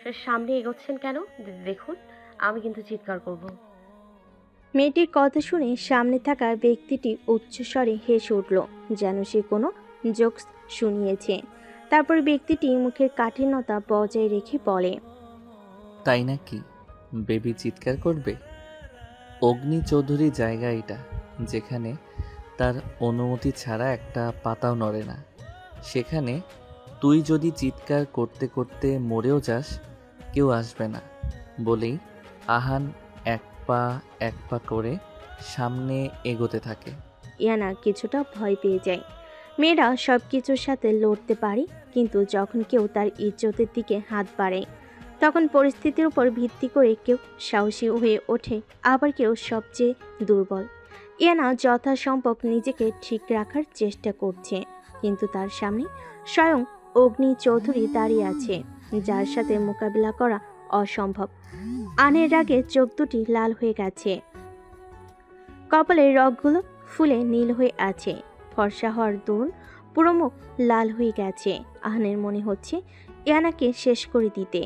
সে সামনে এগোচ্ছেন কেন? দেখুন, আমি কিন্তু চিৎকার করব। মেয়েটির কথা শুনে সামনে থাকা ব্যক্তিটি উচ্চস্বরে হেসে উঠল, যেন সে কোনো জোকস শুনিয়েছে। তারপর ব্যক্তিটি মুখের কাঠিন্যতা বজায় রেখে বলে, তাই নাকি? বেবি চিৎকার করবে? অগ্নি চৌধুরী জায়গা এটা, যেখানে তার অনুমতি ছাড়া একটা পাতাও নড়ে না। সেখানে তুই যদি চিৎকার করতে করতে মরেও যাস, কেউ আসবে না। বলেই আহান এক পা করে সামনে এগোতে থাকে। ইয়ানা কিছুটা ভয় পেয়ে যায়। মেয়েরা সব কিছুর সাথে লড়তে পারে, কিন্তু যখন কেউ তার ইজ্জতের দিকে হাত বাড়ায়, তখন পরিস্থিতির উপর ভিত্তি করে কেউ সাহসী হয়ে ওঠে, আবার কেউ সবচেয়ে দুর্বল। ইয়ানা যথাসম্ভব নিজেকে ঠিক রাখার চেষ্টা করছে, কিন্তু তার সামনে স্বয়ং অগ্নি চৌধুরী দাঁড়িয়ে আছে, যার সাথে মোকাবিলা করা অসম্ভব। আনের রাগে চোখ দুটি লাল হয়ে গেছে, কপালের রগগুলো ফুলে নীল হয়ে আছে, ফর্সা হওয়ার দরুন পুরো মুখ লাল হয়ে গেছে। আহানের মনে হচ্ছে ইয়ানাকে শেষ করে দিতে।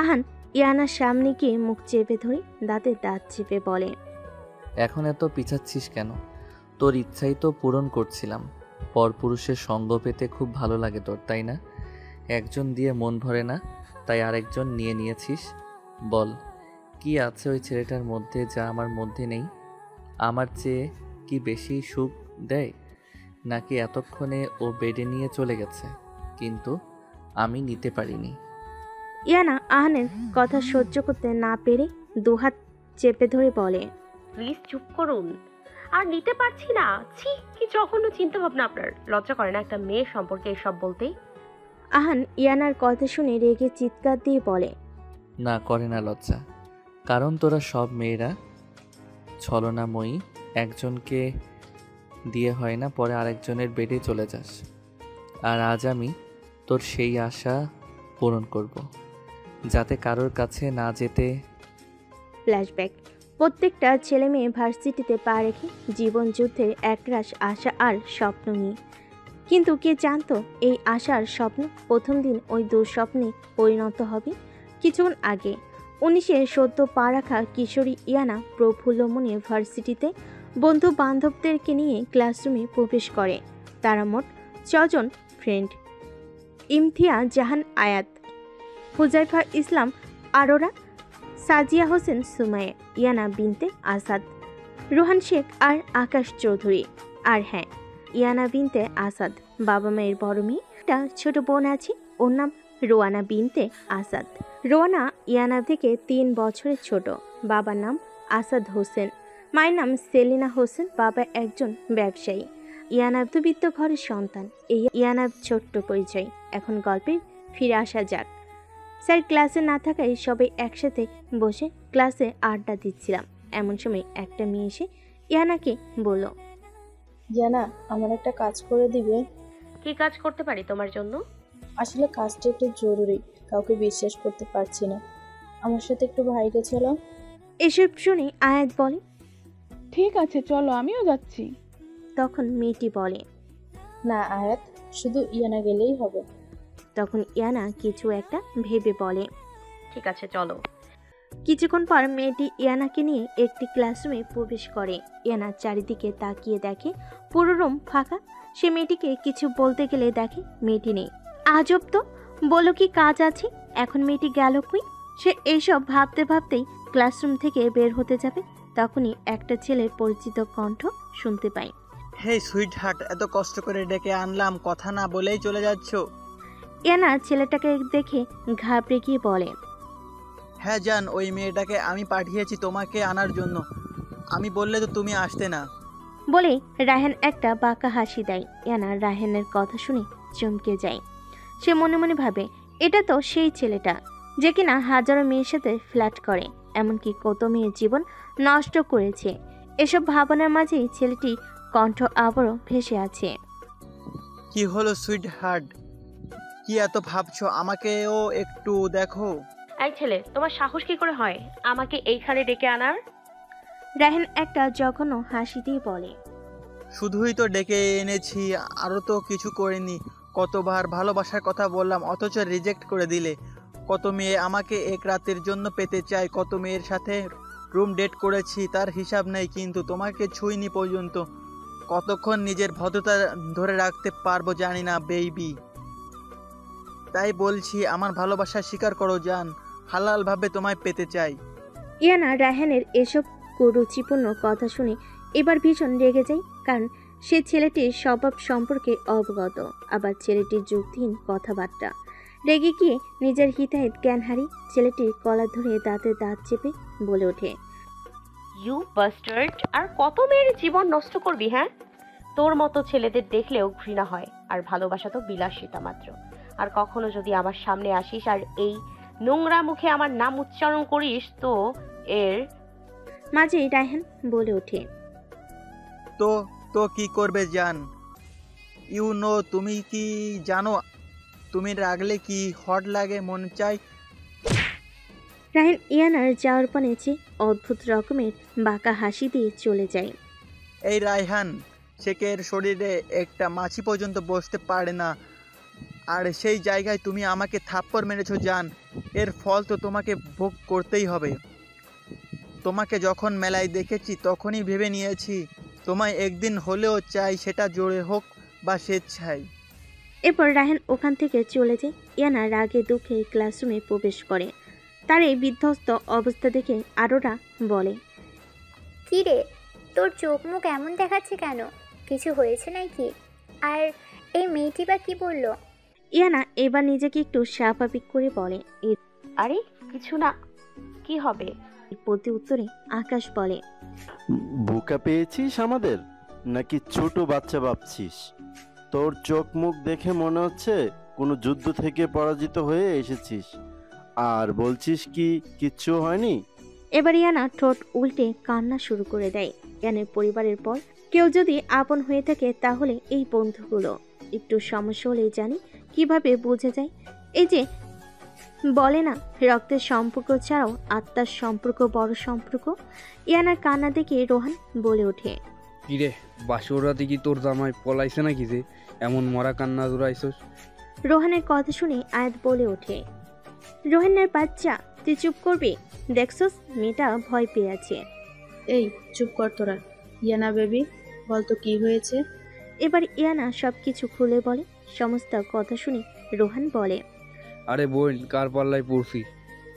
আহান ইয়ানার সামনে গিয়ে মুখ চেপে ধরে দাঁতে দাঁত চেপে বলে, এখন এত পিছাচ্ছিস কেন? তোর ইচ্ছাই তো পূরণ করছিলাম। পরপুরুষের সঙ্গ পেতে খুব ভালো লাগে তোর, তাই না? একজন দিয়ে মন ভরে না, তাই আরেকজন নিয়ে নিয়েছিস। বল, কি আছে ওই ছেলেটার মধ্যে যা আমার মধ্যে নেই? আমার চেয়ে কি বেশি সুখ দেয়? নাকি এতক্ষণে ও বেডে নিয়ে চলে গেছে, কিন্তু আমি নিতে পারিনি? ইয়ানা আহানের কথা সহ্য করতে না পেরে দুহাত চেপে ধরে বলে, প্লিজ চুপ করুন। আর নিতে পারছি না। ছি, কি জঘন্য চিন্তা ভাবনা আপনার। লজ্জা করে না একটা মেয়ে সম্পর্কে এসব বলতে? আহান ইয়ানার কথা শুনে রেগে চিৎকার দিয়ে বলে, না, করে না লজ্জা। কারণ তোরা সব মেয়েরা ছলনাময়ী। একজনকে দিয়ে হয় না, পরে আরেকজনের বেডে চলে যাস। আর আজ আমি তোর সেই আশা পূরণ করব, যাতে কারোর কাছে না যেতে। ফ্ল্যাশব্যাক। প্রত্যেকটা ছেলে মেয়ে ভার্সিটিতে পা রেখে জীবন যুদ্ধের একরাশ আশা আর স্বপ্ন নিয়ে, কিন্তু কে জানতো এই আশার স্বপ্ন প্রথম দিন ওই দুঃস্বপ্নে পরিণত হবে। কিছুক্ষণ আগে 19-এ সদ্য পা রাখা কিশোরী ইয়ানা প্রফুল্ল মনে ভার্সিটিতে বন্ধু বান্ধবদেরকে নিয়ে ক্লাসরুমে প্রবেশ করে। তারা মোট 6 জন ফ্রেন্ড: ইমথিয়া জাহান আয়াত, হুজাইফা ইসলাম আরোরা, সাজিয়া হোসেন সুমাইয়া, ইয়ানা বিনতে আসাদ, রোহান শেখ আর আকাশ চৌধুরী। আর হ্যাঁ, ইয়ানা বিনতে আসাদ বাবা মায়ের বড় মেয়ে। একটা ছোট বোন আছে, ওর নাম রোয়ানা বিনতে আসাদ। রোয়ানা ইয়ানা থেকে 3 বছরের ছোট। বাবার নাম আসাদ হোসেন, মায়ের নাম সেলিনা হোসেন। বাবা একজন ব্যবসায়ী। ইয়ানা মধ্যবিত্ত ঘরের সন্তান। এই ইয়ানার ছোট্ট পরিচয়। এখন গল্পে ফিরে আসা যাক। স্যার ক্লাসে না থাকায় সবাই একসাথে বসে ক্লাসে আড্ডা দিচ্ছিলাম। এমন সময় একটা মেয়ে এসে ইয়ানাকে বলল, জানা, আমার একটা কাজ করে দিবে? কি কাজ করতে পারি তোমার জন্য? আসলে কাজটা একটু জরুরি, কাউকে বিশ্বাস করতে পারছি না। আমার সাথে একটু বাইরে চলো। এসব শুনে আয়াত বলে, ঠিক আছে চলো, আমিও যাচ্ছি। তখন মেয়েটি বলে, না আয়াত, শুধু ইয়ানা গেলেই হবে। তখন ইয়ানা কিছু একটা ভেবে বলে, ঠিক আছে চলো। কিছুক্ষণ পর মেয়েটি ইয়ানাকে নিয়ে একটি ক্লাসরুমে প্রবেশ করে। ইয়ানা চারিদিকে তাকিয়ে দেখে পুরো রুম ফাঁকা। সে মেয়েটিকে কিছু বলতে গেলে দেখে মেয়েটি নেই। আজব তো, বলো কি কাজ আছে? এখন মেয়েটি গেল কই? সে এইসব ভাবতে ভাবতেই ক্লাসরুম থেকে বের হতে যাবে, তখনই একটা ছেলের পরিচিত কণ্ঠ শুনতে পায়। হেই সুইট হার্ট, এত কষ্ট করে ডেকে আনলাম, কথা না বলেই চলে যাচ্ছ? ইয়ানা ছেলেটাকে দেখে ঘাবড়ে গিয়ে বলে, হ্যাঁ জান, ওই মেয়েটাকে আমি পাঠিয়েছি তোমাকে আনার জন্য। আমি বললে তো তুমি আসতে না। বলে রায়হান একটা বাঁকা হাসি দেয়। ইয়ানা রায়হানের কথা শুনে চমকে যায়। সে মনে মনে ভাবে, এটা তো সেই ছেলেটা যে কিনা হাজারো মেয়ের সাথে ফ্ল্যাট করে, এমনকি কত মেয়ের জীবন নষ্ট করেছে। এসব ভাবনার মাঝেই ছেলেটির কণ্ঠ আবারও ভেসে আছে। কি হলো সুইট হার্ট, কি এত ভাবছো? আমাকেও একটু দেখো। এই ছেলে, তোমার সাহস কি করে হয় আমাকে এইখানে ডেকে আনার? রায়হান একটা জঘন্য হাসি দিয়ে বলে, শুধুই তো ডেকে এনেছি, আরও তো কিছু করিনি। কতবার ভালোবাসার কথা বললাম, অথচ রিজেক্ট করে দিলে। কত মেয়ে আমাকে এক রাতের জন্য পেতে চায়, কত মেয়ের সাথে রুম ডেট করেছি তার হিসাব নেই, কিন্তু তোমাকে ছুঁইনি পর্যন্ত। কতক্ষণ নিজের ভদ্রতা ধরে রাখতে পারবো জানি না বেবি। তাই বলছি আমার ভালোবাসা স্বীকার করো জান, হালালভাবে তোমায় পেতে চাই। ইয়ানা রায়হানের এসব কুরুচিপূর্ণ কথা শুনে এবার ভীষণ রেগে যায়, কারণ সে ছেলেটির স্বভাব সম্পর্কে অবগত, আবার ছেলেটির যুক্তিহীন কথাবার্তা। রেগে গিয়ে নিজের হিতাহিত জ্ঞান হারিয়ে ছেলেটির কলার ধরে দাঁতে দাঁত চেপে বলে ওঠে, ইউ বাস্টার্ড! আর কত মেয়ের জীবন নষ্ট করবি? হ্যাঁ, তোর মতো ছেলেদের দেখলেও ঘৃণা হয়, আর ভালোবাসা তো বিলাসিতা মাত্র। আর কখনো যদি আমার সামনে আসিস আর এই নোংরা মুখে আমার নাম উচ্চারণ করিস তো এর মাঝেই রায়হান বলে ওঠে, তো তো কি করবে জান? ইউ নো, তুমি কি জানো তুমি রাগলে কি হট লাগে, মন চাই। রায়হান ইয়ানার যাওয়ার পানে চেয়ে অদ্ভুত রকমের বাঁকা হাসি দিয়ে চলে যায়। এই রায়হান শেখের শরীরে একটা মাছি পর্যন্ত বসতে পারে না, আর সেই জায়গায় তুমি আমাকে থাপ্পড় মেরেছো জান। এর ফল তো তোমাকে ভোগ করতেই হবে। তোমাকে যখন মেলায় দেখেছি তখনই ভেবে নিয়েছি তোমায় একদিন হলেও চাই, সেটা জোরে হোক বা স্বেচ্ছায়। এরপর রায়হান ওখান থেকে চলে যায়। ইয়ানা রাগে দুঃখে ক্লাসরুমে প্রবেশ করে। তার এই বিধ্বস্ত অবস্থা দেখে আরোরা বলে, কি রে, তোর চোখ মুখ এমন দেখাচ্ছে কেন? কিছু হয়েছে নাকি? আর এই মেয়েটি বা কি বললো? ইয়ানা এবার নিজেকে একটু স্বাভাবিক করে বলে। এর আরে কিছু না, কি হবে? প্রতি উত্তরে আকাশ বলে, বোকা পেয়েছিস আমাদের, নাকি ছোট বাচ্চা ভাবছিস? তোর চোখ মুখ দেখে মনে হচ্ছে কোনো যুদ্ধ থেকে পরাজিত হয়ে এসেছিস, আর বলছিস কি কিচ্ছু হয়নি। এবার ইয়ানা ঠোঁট উল্টে কান্না শুরু করে দেয়। ইয়ানের পরিবারের পর কেউ যদি আপন হয়ে থাকে তাহলে এই বন্ধুগুলো। একটু সমস্যা হলেই জানি কিভাবে বোঝা যায়। এই যে বলে না, রক্তের সম্পর্ক ছাড়াও আত্মার সম্পর্ক বড় সম্পর্ক। ইয়ানার কান্না দেখে রোহান বলে ওঠে, কিরে, বাসর রাতে কি তোর জামাই পলাইছে নাকি যে এমন মরা কান্না জোড়াইছস? রোহানের কথা শুনে আয়াত বলে ওঠে, রোহানের বাচ্চা, তুই চুপ করবি? দেখছস মেয়েটা ভয় পেয়ে আছে। এই চুপ কর তোরা। ইয়ানা বেবি, বল তো কি হয়েছে? এবার ইয়ানা সবকিছু খুলে বলে। সমস্ত কথা শুনে রোহান বলে, আরে বোন, কার পাল্লায় পড়ছি?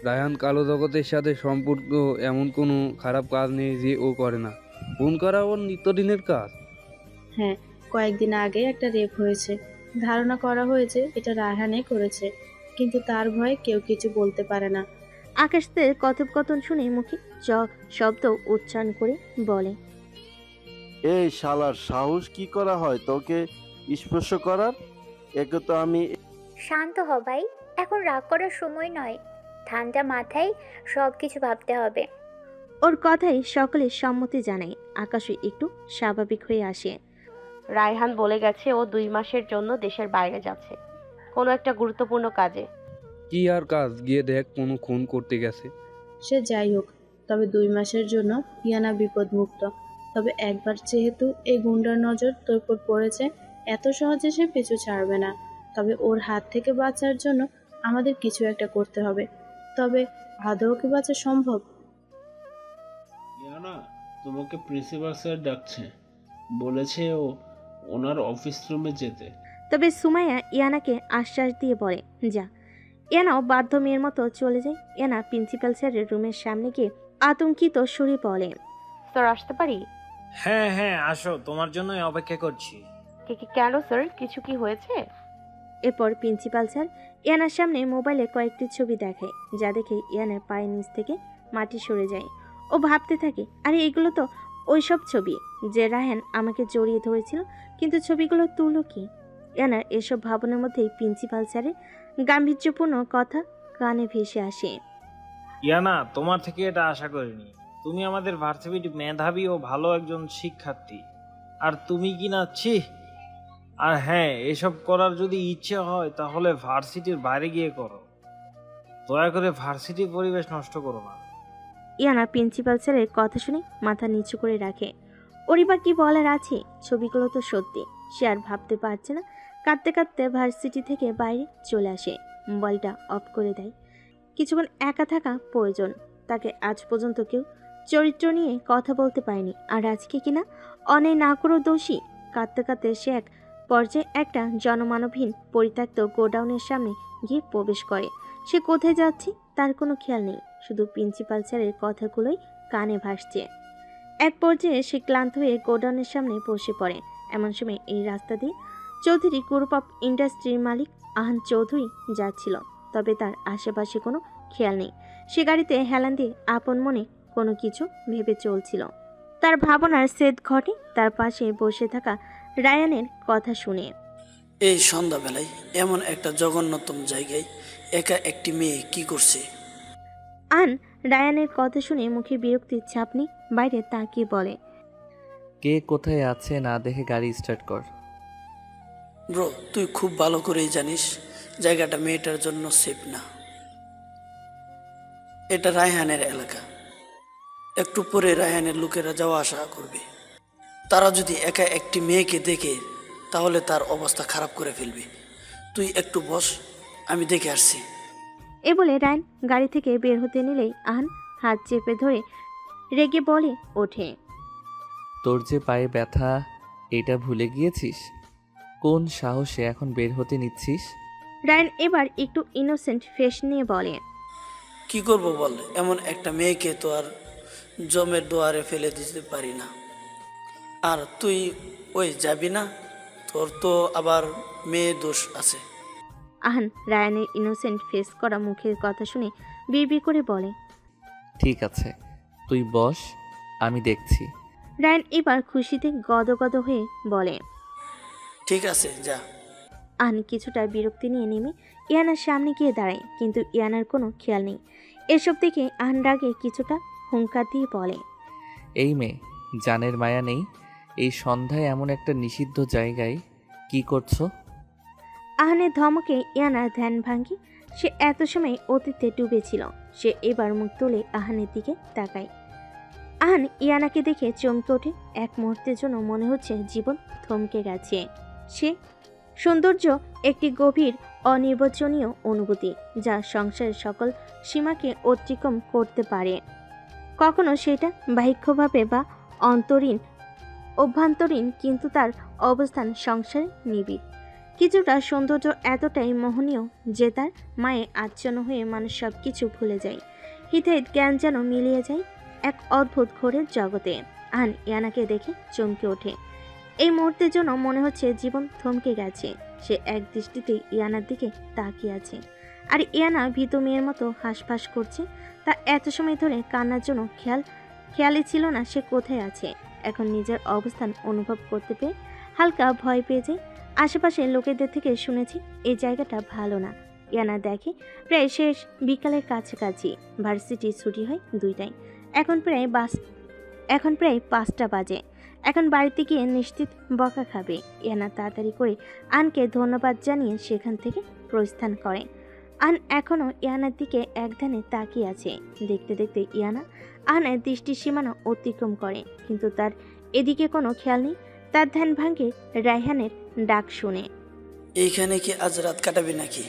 রায়হান কালো জগতের সাথে সম্পর্ক এমন কোনো খারাপ কাজ নেই যে ও করে না। ফোন করা ওর নিত্যদিনের কাজ। হ্যাঁ, কয়েকদিন আগে একটা রেপ হয়েছে। ধারণা করা হয়েছে এটা রায়হানে করেছে, কিন্তু তার ভয়ে কেউ কিছু বলতে পারে না। আকাশের কথোপকথন শুনে মুখে শব্দ উচ্চারণ করে বলে, এই শালার সাহস কি করা হয় তোকে স্পর্শ করার? একে তো আমি। শান্ত হ ভাই, এখন রাগ করার সময় নয়। ঠান্ডা মাথায় সব কিছু ভাবতে হবে। ওর কথাই সকলে সম্মতি জানায়। আকাশও একটু স্বাভাবিক হয়ে আসে। রায়হান বলে গেছে ও 2 মাসের জন্য দেশের বাইরে যাচ্ছে, কোনো একটা গুরুত্বপূর্ণ কাজে। কি আর কাজ? গিয়ে দেখ কোনো খুন করতে গেছে। সে যাই হোক, তবে 2 মাসের জন্য ইয়ানা বিপদমুক্ত। তবে একবার যেহেতু এই গুন্ডার নজর তোর উপর পড়েছে, এত সহজে সে পিছু ছাড়বে না। তবে ওর হাত থেকে বাঁচার জন্য আমাদের কিছু একটা করতে হবে। তবে আদৌ কি বাঁচা সম্ভব? ইয়ানা, তোমাকে প্রিন্সিপাল স্যার ডাকছে, বলেছে ও ওনার অফিস রুমে যেতে। তবে সুমাইয়া ইয়ানাকে আশ্বাস দিয়ে বলে, যা। ইয়ানাও বাধ্য মেয়ের মতো চলে যায়। ইয়ানা প্রিন্সিপাল স্যারের রুমের সামনে গিয়ে আতঙ্কিত সুরে বলে, স্যার আসতে পারি? হ্যাঁ হ্যাঁ আসো, তোমার জন্যই অপেক্ষা করছি। কেন স্যার, কিছু কি হয়েছে? এরপর প্রিন্সিপাল স্যার ইয়ানার সামনে মোবাইলে কয়েকটি ছবি দেখায়, যা দেখে ইয়ানার পায়ের নিচ থেকে মাটি সরে যায়। ও ভাবতে থাকে, আরে এগুলো তো ওইসব ছবি যে রায়হান আমাকে জড়িয়ে ধরেছিল, কিন্তু ছবিগুলো তুলো কি? ইয়ানার এসব ভাবনার মধ্যেই প্রিন্সিপাল স্যারের গাম্ভীর্যপূর্ণ কথা কানে ভেসে আসে। ইয়ানা, তোমার থেকে এটা আশা করিনি। তুমি আমাদের ভার্সিটির মেধাবী ও ভালো একজন শিক্ষার্থী, আর তুমি কি না ছি। আর হ্যাঁ, এসব করার যদি ইচ্ছে হয় তাহলে ভার্সিটির বাইরে গিয়ে করো। দয়া করে ভার্সিটির পরিবেশ নষ্ট করো না। ইয়ানা প্রিন্সিপাল স্যারের কথা শুনে মাথা নিচু করে রাখে। ওরই বা কি বলার আছে? ছবিগুলো তো সত্যি। সে আর ভাবতে পারছে না। কাঁদতে কাঁদতে ভার্সিটি থেকে বাইরে চলে আসে, মোবাইলটা অফ করে দেয়। কিছুক্ষণ একা থাকা প্রয়োজন। তাকে আজ পর্যন্ত কেউ চরিত্র নিয়ে কথা বলতে পারেনি, আর আজকে কিনা অনেক না করেও দোষী। কাঁদতে কাঁদতে সে এক পর্যায়ে একটা জনমানবহীন পরিত্যক্ত গোডাউনের সামনে গিয়ে প্রবেশ করে। সে কোথায় যাচ্ছে তার কোনো খেয়াল নেই, শুধু প্রিন্সিপাল স্যারের কথাগুলোই কানে ভাসছে। এক পর্যায়ে সে ক্লান্ত হয়ে গোডাউনের সামনে বসে পড়ে। এমন সময় এই রাস্তা দিয়ে চৌধুরী গ্রুপ অফ ইন্ডাস্ট্রির মালিক আহান চৌধুরী যাচ্ছিল, তবে তার আশেপাশে কোনো খেয়াল নেই। সে গাড়িতে হেলান দিয়ে আপন মনে কোনো কিছু ভেবে চলছিল। তার ভাবনার ছেদ ঘটে তার পাশে বসে থাকা রায়ানের কথা শুনে। এই সন্ধ্যাবেলায় এমন একটা জঘন্যতম জায়গায় একা একটি মেয়ে কি করছে? আন রায়ানের কথা শুনে মুখে বিরক্তির ছাপ নেই, বাইরে তাকিয়ে বলে, কে কোথায় আছে না দেখে গাড়ি স্টার্ট কর। ব্রো, তুই খুব ভালো করেই জানিস জায়গাটা মেয়েটার জন্য সেফ না। এটা রায়হানের এলাকা, একটু পরে রায়হানের লোকেরা যাওয়া আসা করবে। তারা যদি একা একটি মেয়েকে দেখে তাহলে তার অবস্থা খারাপ করে ফেলবে। তুই একটু বস, আমি দেখে আসছি। এ বলে রায়ান গাড়ি থেকে বের হতে নিলেই আহান হাত চেপে ধরে রেগে বলে ওঠে, তোর যে পায়ে ব্যথা এটা ভুলে গিয়েছিস? কোন সাহসে এখন বের হতে নিচ্ছিস? রায়ান এবার একটু ইনোসেন্ট ফেস নিয়ে বলে, কি করব বল, এমন একটা মেয়েকে তো আর জমের দুয়ারে ফেলে দিতে পারি না। আর তুই ওই যাবি না? তোর তো আবার মেয়ে দোষ আছে। আহান রায়ানের ইনোসেন্ট ফেস করা মুখের কথা শুনে বিড়বিড় করে বলে, ঠিক আছে, তুই বস, আমি দেখছি। রায়ান এবার খুশিতে গদগদ হয়ে বলে, ঠিক আছে যা। আহান কিছুটা বিরক্তি নিয়ে নেমে ইয়ানার সামনে গিয়ে দাঁড়ায়, কিন্তু ইয়ানার কোনো খেয়াল নেই। এসব দেখে আহান রাগে কিছুটা হুঙ্কার দিয়ে বলে, এই মেয়ে, জানের মায়া নেই? এই সন্ধ্যায় এমন একটা নিষিদ্ধ জায়গায় কি করছো? আহানের ধমকে ইয়ানার ধ্যান ভাঙ্গি। সে এত সময় অতীতে ডুবেছিল। সে এবার মুখ তুলে আহানের দিকে তাকায়। আহান ইয়ানাকে দেখে চমকে ওঠে। এক মুহূর্তের জন্য মনে হচ্ছে জীবন থমকে গেছে। সে সৌন্দর্য একটি গভীর অনির্বচনীয় অনুভূতি, যা সংসারের সকল সীমাকে অতিক্রম করতে পারে। কখনো সেটা বাহ্যভাবে বা অভ্যন্তরীণ, কিন্তু তার অবস্থান সংসারে নিবিড়। কিছুটা সৌন্দর্য এতটাই মোহনীয় যে তার মায়ে আচ্ছন্ন হয়ে মানুষ সব কিছু ভুলে যায়। হিতাহিত জ্ঞান যেন মিলিয়ে যায় এক অদ্ভুত ঘোরের জগতে। আহান ইয়ানাকে দেখে চমকে ওঠে। এই মুহূর্তের জন্য মনে হচ্ছে জীবন থমকে গেছে। সে এক দৃষ্টিতে ইয়ানার দিকে তাকিয়ে আছে, আর ইয়ানা ভীত মেয়ের মতো হাঁসফাঁস করছে। তার এত সময় ধরে কান্নার জন্য খেয়ালই ছিল না সে কোথায় আছে। এখন নিজের অবস্থান অনুভব করতে পেরে হালকা ভয় পেয়ে যায়। আশেপাশের লোকেদের থেকে শুনেছি এই জায়গাটা ভালো না। ইয়ানা দেখে প্রায় শেষ বিকালের কাছাকাছি। ভার্সিটি ছুটি হয় 2টায়। এখন প্রায় 5টা বাজে। এখন বাড়িতে গিয়ে নিশ্চিত বকা খাবে। ইয়ানা তাড়াতাড়ি করে আনকে ধন্যবাদ জানিয়ে সেখান থেকে প্রস্থান করে। আন এখনও ইয়ানার দিকে একধানে তাকিয়ে আছে। দেখতে দেখতে ইয়ানা আনের দৃষ্টির সীমানা অতিক্রম করে, কিন্তু তার এদিকে কোনো খেয়াল নেই। তার ধ্যান ভাঙে রায়হানের ডাক শুনে। এইখানে কি আজ রাত কাটাবি নাকি?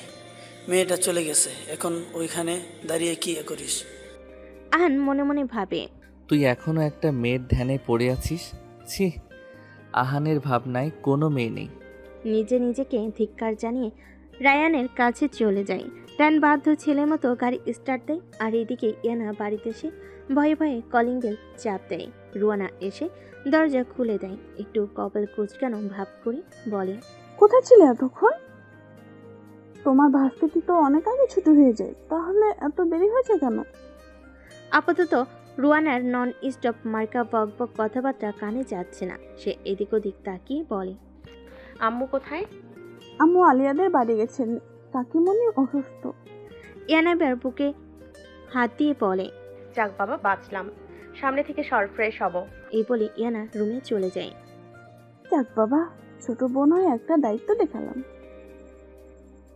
মেয়েটা চলে গেছে, এখন ওইখানে দাঁড়িয়ে কি করিস? আহান মনে মনে ভাবে, তুই এখনো একটা মেয়ের ধ্যানে পড়ে আছিস? ছি, আহানের ভাবনায় কোনো মেয়ে নেই। নিজে নিজেকে ধিক্কার জানিয়ে রায়ানের কাছে চলে যায়। রায়ান বাধ্য ছেলের মতো গাড়ি স্টার্ট দেয়, আর এদিকে ইয়ানা বাড়িতে এসে ভয়ে ভয়ে কলিং বেল চাপ দেয়। রুয়ানা এসে দরজা খুলে দেয়। একটু কপাল কুঁচকানো ভাব করে বলে, কোথায় ছিলে এতক্ষণ? তোমার ভার্সিটি তো অনেক আগে ছুটি হয়ে যায়, তাহলে এত দেরি হয়েছে কেন? আপাতত রুয়ানার নন স্টপ মার্কা বক বক কথাবার্তা কানে যাচ্ছে না। সে এদিক ওদিক তাকিয়ে বলে, আম্মু কোথায়? আম্মু আলিয়াদের বাড়ি গেছেন, কাকিমণি অসুস্থ। ইয়ানাবার বুকে হাত দিয়ে বলে, যাক বাবা, বাঁচলাম। সামনে থেকে সর, ফ্রেশ হব। এই বলে ইয়ানা রুমে চলে যায়। যাক বাবা, ছোট বোন হয়ে একটা দায়িত্ব দেখালাম।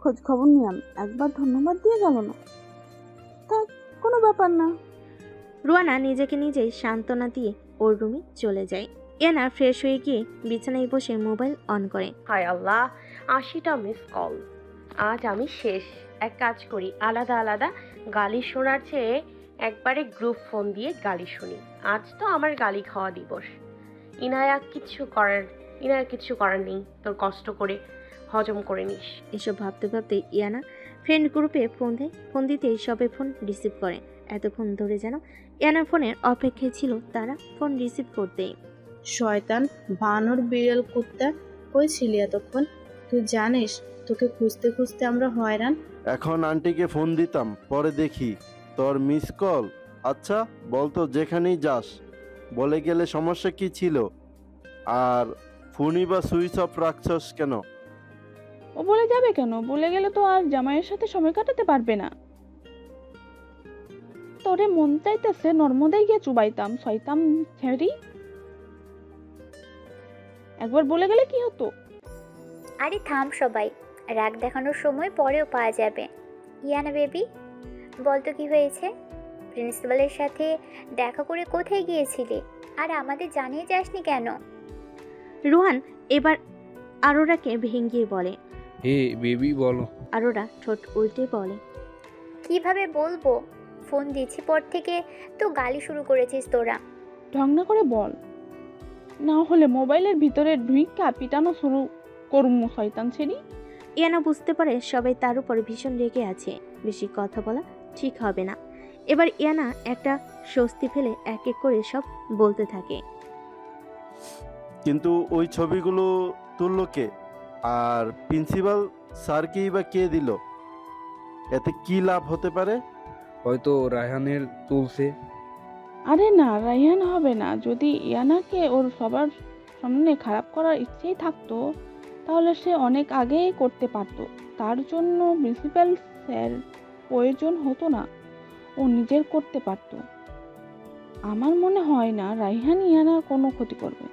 খোঁজ খবর নিলাম, একবার ধন্যবাদ দিয়ে গেল না। থাক, কোনো ব্যাপার না। রুয়ানা নিজেকে নিজেই সান্ত্বনা দিয়ে ওর রুমে চলে যায়। ইয়ানা ফ্রেশ হয়ে গিয়ে বিছানায় বসে মোবাইল অন করে। হায় আল্লাহ, 80টা মিস কল। আজ আমি শেষ। এক কাজ করি, আলাদা আলাদা গালি শোনার চেয়ে একবারে গ্রুপ ফোন দিয়ে গালি শুনি। আজ তো আমার গালি খাওয়া দিবস। ইনায়া কিচ্ছু করার নেই, তোর কষ্ট করে হজম করে নিস। এসব ভাবতে ভাবতে ইয়ানা ফ্রেন্ড গ্রুপে ফোন দিতেই সবে ফোন রিসিভ করে। এতক্ষণ ধরে যেন ইয়ানার ফোনের অপেক্ষায় ছিল তারা, ফোন রিসিভ করতেই। শয়তান, বানর, বিড়াল, কুত্তা, কই ছিলি এতক্ষণ? তুই জানিস তোকে খুঁজতে খুঁজতে আমরা হয়রান। এখন আন্টিকে ফোন দিতাম, পরে দেখি তোর মিস কল। আচ্ছা বলতো, যেখানেই যাস বলে গেলে সমস্যা কি ছিল? আর ফোনই বা সুইচ অফ রাখছস কেন? ও বলে যাবে কেন? বলে গেলে তো আর জামাইয়ের সাথে সময় কাটাতে পারবে না। তোরে মন চাইতেছে নর্মদায় গিয়ে চুবাইতাম, শয়তান ছেড়ি। একবার বলে গেলে কি হতো? আরে থাম সবাই, রাগ দেখানোর সময় পরেও পাওয়া যাবে। ইয়ানা বেবি, বলতো কি হয়েছে? প্রিন্সিপালের সাথে দেখা করে কোথায় গিয়েছিলি? আর আমাদের জানিয়ে যাসনি কেন? রুহান এবার আরোরাকে ভেঙ্গিয়ে বলে। হে বেবি বলো। আরোরা ঠোঁট উল্টে বলে, কিভাবে বলবো? ফোন দিচ্ছি পর থেকে তো গালি শুরু করেছিস তোরা। ঢং না করে বল, না হলে মোবাইলের ভিতরে ঢুইকা পিটানো শুরু করমু, শয়তান ছেড়ি। ইয়ানা বুঝতে পারে সবাই তার উপর ভীষণ রেগে আছে, বেশি কথা বলা ঠিক হবে না। এবার ইয়ানা একটা স্বস্তি ফেলে এক এক করে সব বলতে থাকে। কিন্তু ওই ছবিগুলো তুললো কে? আর প্রিন্সিপাল স্যারকেই বা কে দিল? এতে কি লাভ হতে পারে? হয়তো রায়হানের তুলছে। আরে না, রায়হান হবে না। যদি ইয়ানাকে ওর সবার সামনে খারাপ করার ইচ্ছেই থাকতো তাহলে সে অনেক আগেই করতে পারতো। তার জন্য প্রিন্সিপাল স্যার প্রয়োজন হতো না, ও নিজের করতে পারতো। আমার মনে হয় না রায়হান ইয়ানার কোনো ক্ষতি করবে।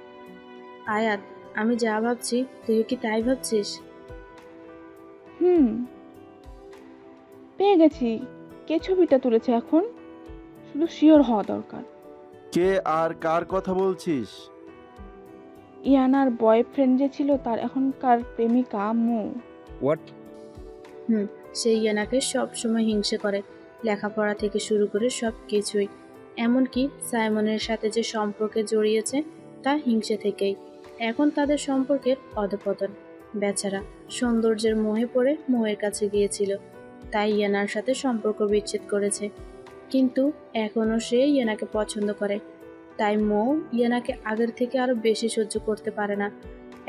আয়াত, আমি যা ভাবছি তুইও কি তাই ভাবছিস? পেয়ে গেছি কে ছবিটা তুলেছে, এখন শুধু শিওর হওয়া দরকার। কে আর কার কথা বলছিস? ইয়ানার বয়ফ্রেন্ড যে ছিল তার এখনকার প্রেমিকা মো। হোয়াট? সেই ইয়ানাকে সব সময় হিংসে করে, লেখাপড়া থেকে শুরু করে সব কিছুই। এমনকি সাইমনের সাথে যে সম্পর্কে জড়িয়েছে তা হিংসে থেকেই। এখন তাদের সম্পর্কের অধপতন। বেচারা সৌন্দর্যের মোহে পড়ে মোহের কাছে গিয়েছিল, তাই ইয়ানার সাথে সম্পর্ক বিচ্ছেদ করেছে। কিন্তু এখনও সে ইয়ানাকে পছন্দ করে, তাই মৌ ইয়ানাকে আগের থেকে আরো বেশি সহ্য করতে পারে না।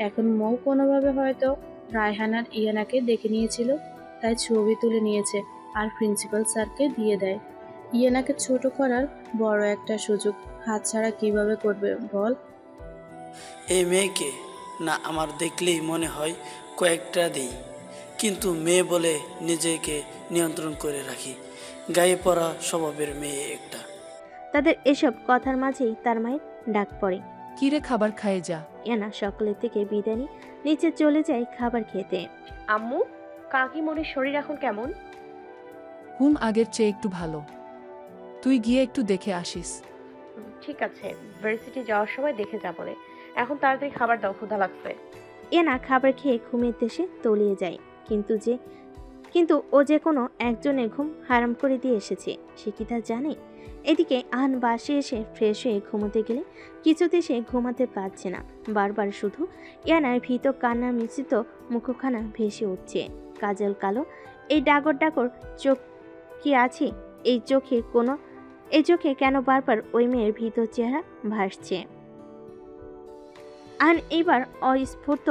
এখন মৌ কোনোভাবে হয়তো রায়হান আর ইয়ানাকে দেখে নিয়েছিল, তাই ছবি তুলে নিয়েছে আর প্রিন্সিপাল স্যারকে দিয়ে দেয়। ইয়ানাকে ছোট করার বড় একটা সুযোগ হাতছাড়া কিভাবে করবে বল? এই মেয়েকে না আমার দেখলেই মনে হয় কয়েকটা দিই, কিন্তু মেয়ে বলে নিজেকে নিয়ন্ত্রণ করে রাখি। গায়ে পড়া স্বভাবের মেয়ে একটা। তাদের এসব কথার মাঝেই তার মায়ের ডাক পড়ে। কিরে, খাবার খায়ে যা। ইয়ানা সকলের থেকে বিদায় নিয়ে নিচে চলে যায় খাবার খেতে। আম্মু, কাকিমণির শরীর এখন কেমন? আগের চেয়ে একটু ভালো। তুই গিয়ে একটু দেখে আসিস। ঠিক আছে, ভার্সিটি যাওয়ার সময় দেখে যাবো রে। এখন তাড়াতাড়ি খাবার দাও, ক্ষুধা লাগছে। ইয়ানা খাবার খেয়ে ঘুমের দেশে তলিয়ে যায়, কিন্তু ও যে কোনো একজনের ঘুম হারাম করে দিয়ে এসেছে, সে কি তা জানে? এদিকে আহান বাসে এসে ফ্রেশ হয়ে ঘুমোতে গেলে কিছুতে সে ঘুমাতে পারছে না। বারবার শুধু ইয়ানার ভীত কান্নার মিশ্রিত মুখখানা ভেসে উঠছে। কাজল কালো এই ডাগর চোখ কি আছে? এই চোখে কেন বারবার ওই মেয়ের ভীত চেহারা ভাসছে? আহান এইবার অস্ফুট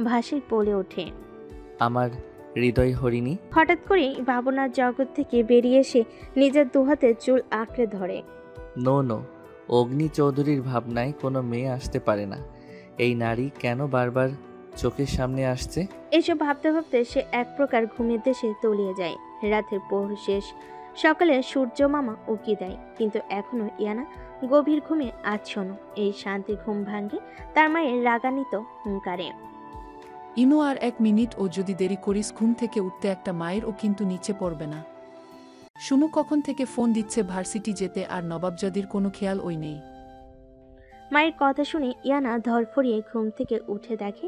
ভাষায় বলে ওঠে, আমার হৃদয় হরিণী। হঠাৎ করেই ভাবনার জগৎ থেকে বেরিয়ে এসে নিজের দুহাতে চুল আঁকড়ে ধরে। নো, অগ্নি চৌধুরীর ভাবনায় কোনো মেয়ে আসতে পারে না। এই নারী কেন বারবার চোখের সামনে আসছে? এসব ভাবতে ভাবতে সে এক প্রকার ঘুমের দেশে তলিয়ে যায়। রাতের প্রহর শেষ, সকালে সূর্য মামা উকি দেয়, কিন্তু এখনো ইয়ানা গভীর ঘুমে আচ্ছন্ন। এই শান্তি ঘুম ভাঙ্গে তার মায়ের রাগান্বিত হুঙ্কারে। ইনো, আর 1 মিনিট ও যদি দেরি করিস ঘুম থেকে উঠতে একটা মায়ের ও কিন্তু নিচে পড়বে না। শুনু কখন থেকে ফোন দিচ্ছে ভার্সিটি যেতে, আর নবাবজাদির কোনো খেয়াল ওই নেই। মায়ের কথা শুনে ইয়ানা ধরফরিয়ে ঘুম থেকে উঠে দেখে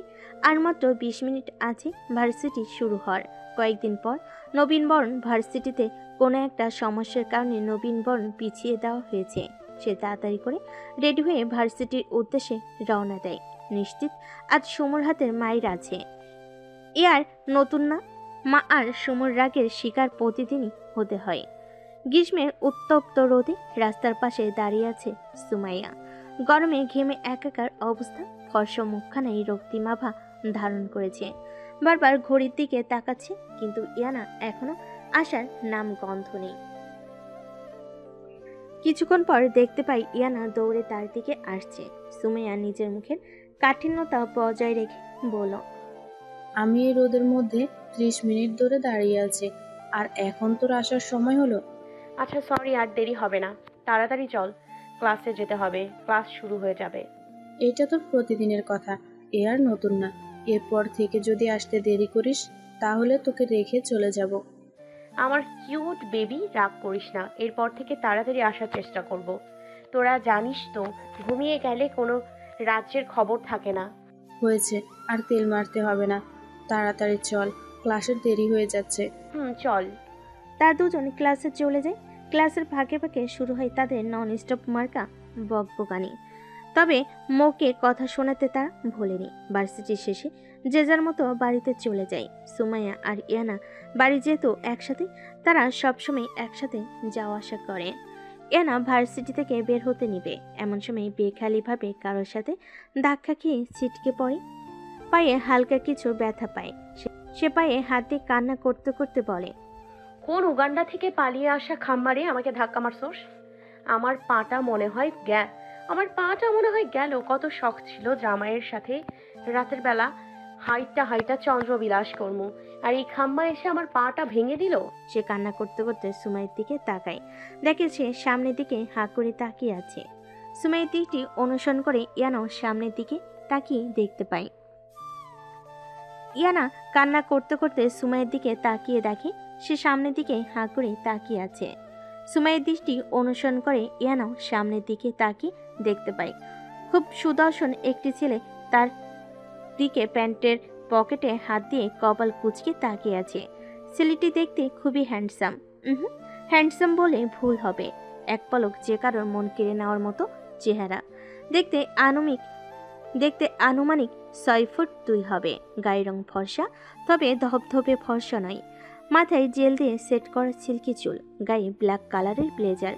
আর মাত্র 20 মিনিট আছে ভার্সিটি শুরু হওয়ার। কয়েকদিন পর নবীনবরণ ভার্সিটিতে কোনো একটা সমস্যার কারণে নবীনবরণ পিছিয়ে দেওয়া হয়েছে। সে তাড়াতাড়ি করে রেডি হয়ে ভার্সিটির উদ্দেশ্যে রওনা দেয়। নিশ্চিত আজ সুমুর হাতের মায়ের আছে। এ আর নতুন না, মা আর সুমুর রাগের শিকার প্রতিদিনই হতে হয়। গ্রীষ্মের উত্তপ্ত রোদে রাস্তার পাশে দাঁড়িয়ে আছে সুমাইয়া। গরমে ঘেমে একাকার অবস্থা, ফর্সা মুখখানায় রক্তিমাভা ধারণ করেছে। বারবার ঘড়ির দিকে তাকাচ্ছে, কিন্তু ইয়ানা এখনো আসার নাম গন্ধ নেই। কিছুক্ষণ পর দেখতে পাই ইয়ানা দৌড়ে তার দিকে আসছে। সুমাইয়া নিজের মুখের কাঠিন্যতা বজায় রেখে বলল, আমি এই রোদের মধ্যে 30 মিনিট ধরে দাঁড়িয়ে আছি, আর এখন তোর আসার সময় হলো? আচ্ছা সরি, আর দেরি হবে না, তাড়াতাড়ি চল, ক্লাসে যেতে হবে, ক্লাস শুরু হয়ে যাবে। এটা তো প্রতিদিনের কথা, এ আর নতুন না। এরপর থেকে যদি আসতে দেরি করিস তাহলে তোকে রেখে চলে যাব। আমার কিউট বেবি, রাগ করিস না, এরপর থেকে তাড়াতাড়ি আসার চেষ্টা করব। তোরা জানিস তো, ঘুমিয়ে গেলে কোনো রাজ্যের খবর থাকে না। হয়েছে, আর তেল মারতে হবে না, তাড়াতাড়ি চল, ক্লাসের দেরি হয়ে যাচ্ছে। চল। তার দুজন ক্লাসে চলে যায়। ক্লাসের ফাঁকে ফাঁকে শুরু হয় তাদের নন স্টপ মার্কা বকবকানি। তবে মোকে কথা শোনাতে তারা ভোলেনি। ভার্সিটির শেষে যে যার মতো বাড়িতে চলে যায়। সুমাইয়া আর ইয়ানা বাড়ি যেহেতু একসাথে, তারা সবসময় একসাথে যাওয়া আসা করে। ইয়ানা ভার্সিটি থেকে বের হতে নিবে, এমন সময় বেখালিভাবে কারোর সাথে ধাক্কা খেয়ে ছিটকে পড়ে। পায়ে হালকা কিছু ব্যথা পায়। সে পায়ে হাত দিয়ে কান্না করতে করতে বলে, কোন উগান্ডা থেকে পালিয়ে আসা খাম্বারে আমাকে ধাক্কা মারছোস? আমার পাটা মনে হয় গেল। কত শখ ছিল জামাইয়ের সাথে রাতের বেলা হাইটা চন্দ্রবিলাস কর্মু, আর এই খাম্বা এসে আমার পাটা ভেঙে দিল। সে কান্না করতে করতে সুমাইয়ের দিকে তাকায়। দেখে সে সামনের দিকে হাঁ করে তাকিয়ে আছে। সুমাইয়ের দিকটি অনুসরণ করে ইয়ানাও সামনের দিকে তাকিয়ে দেখতে পায়। ইয়ানা কান্না করতে করতে সুমাইয়ের দিকে তাকিয়ে দেখে সে সামনের দিকে হাঁ করে তাকিয়ে আছে। সুমাইয়ের দৃষ্টি অনুসরণ করে ইয়ানাও সামনের দিকে তাকিয়ে দেখতে পায় খুব সুদর্শন একটি ছেলে তার দিকে প্যান্টের পকেটে হাত দিয়ে কপাল কুঁচকে তাকিয়ে আছে। ছেলেটি দেখতে খুবই হ্যান্ডসাম। হ্যান্ডসাম বলে ভুল হবে, এক পলক যে কারোর মন কেড়ে নেওয়ার মতো চেহারা। দেখতে আনুমানিক 6 ফুট 2 হবে। গায়ের রং ফর্সা, তবে ধপধপে ফর্সা নয়। মাথায় জেল দিয়ে সেট করা সিল্কি চুল, গায়ে ব্ল্যাক কালারের ব্লেজার।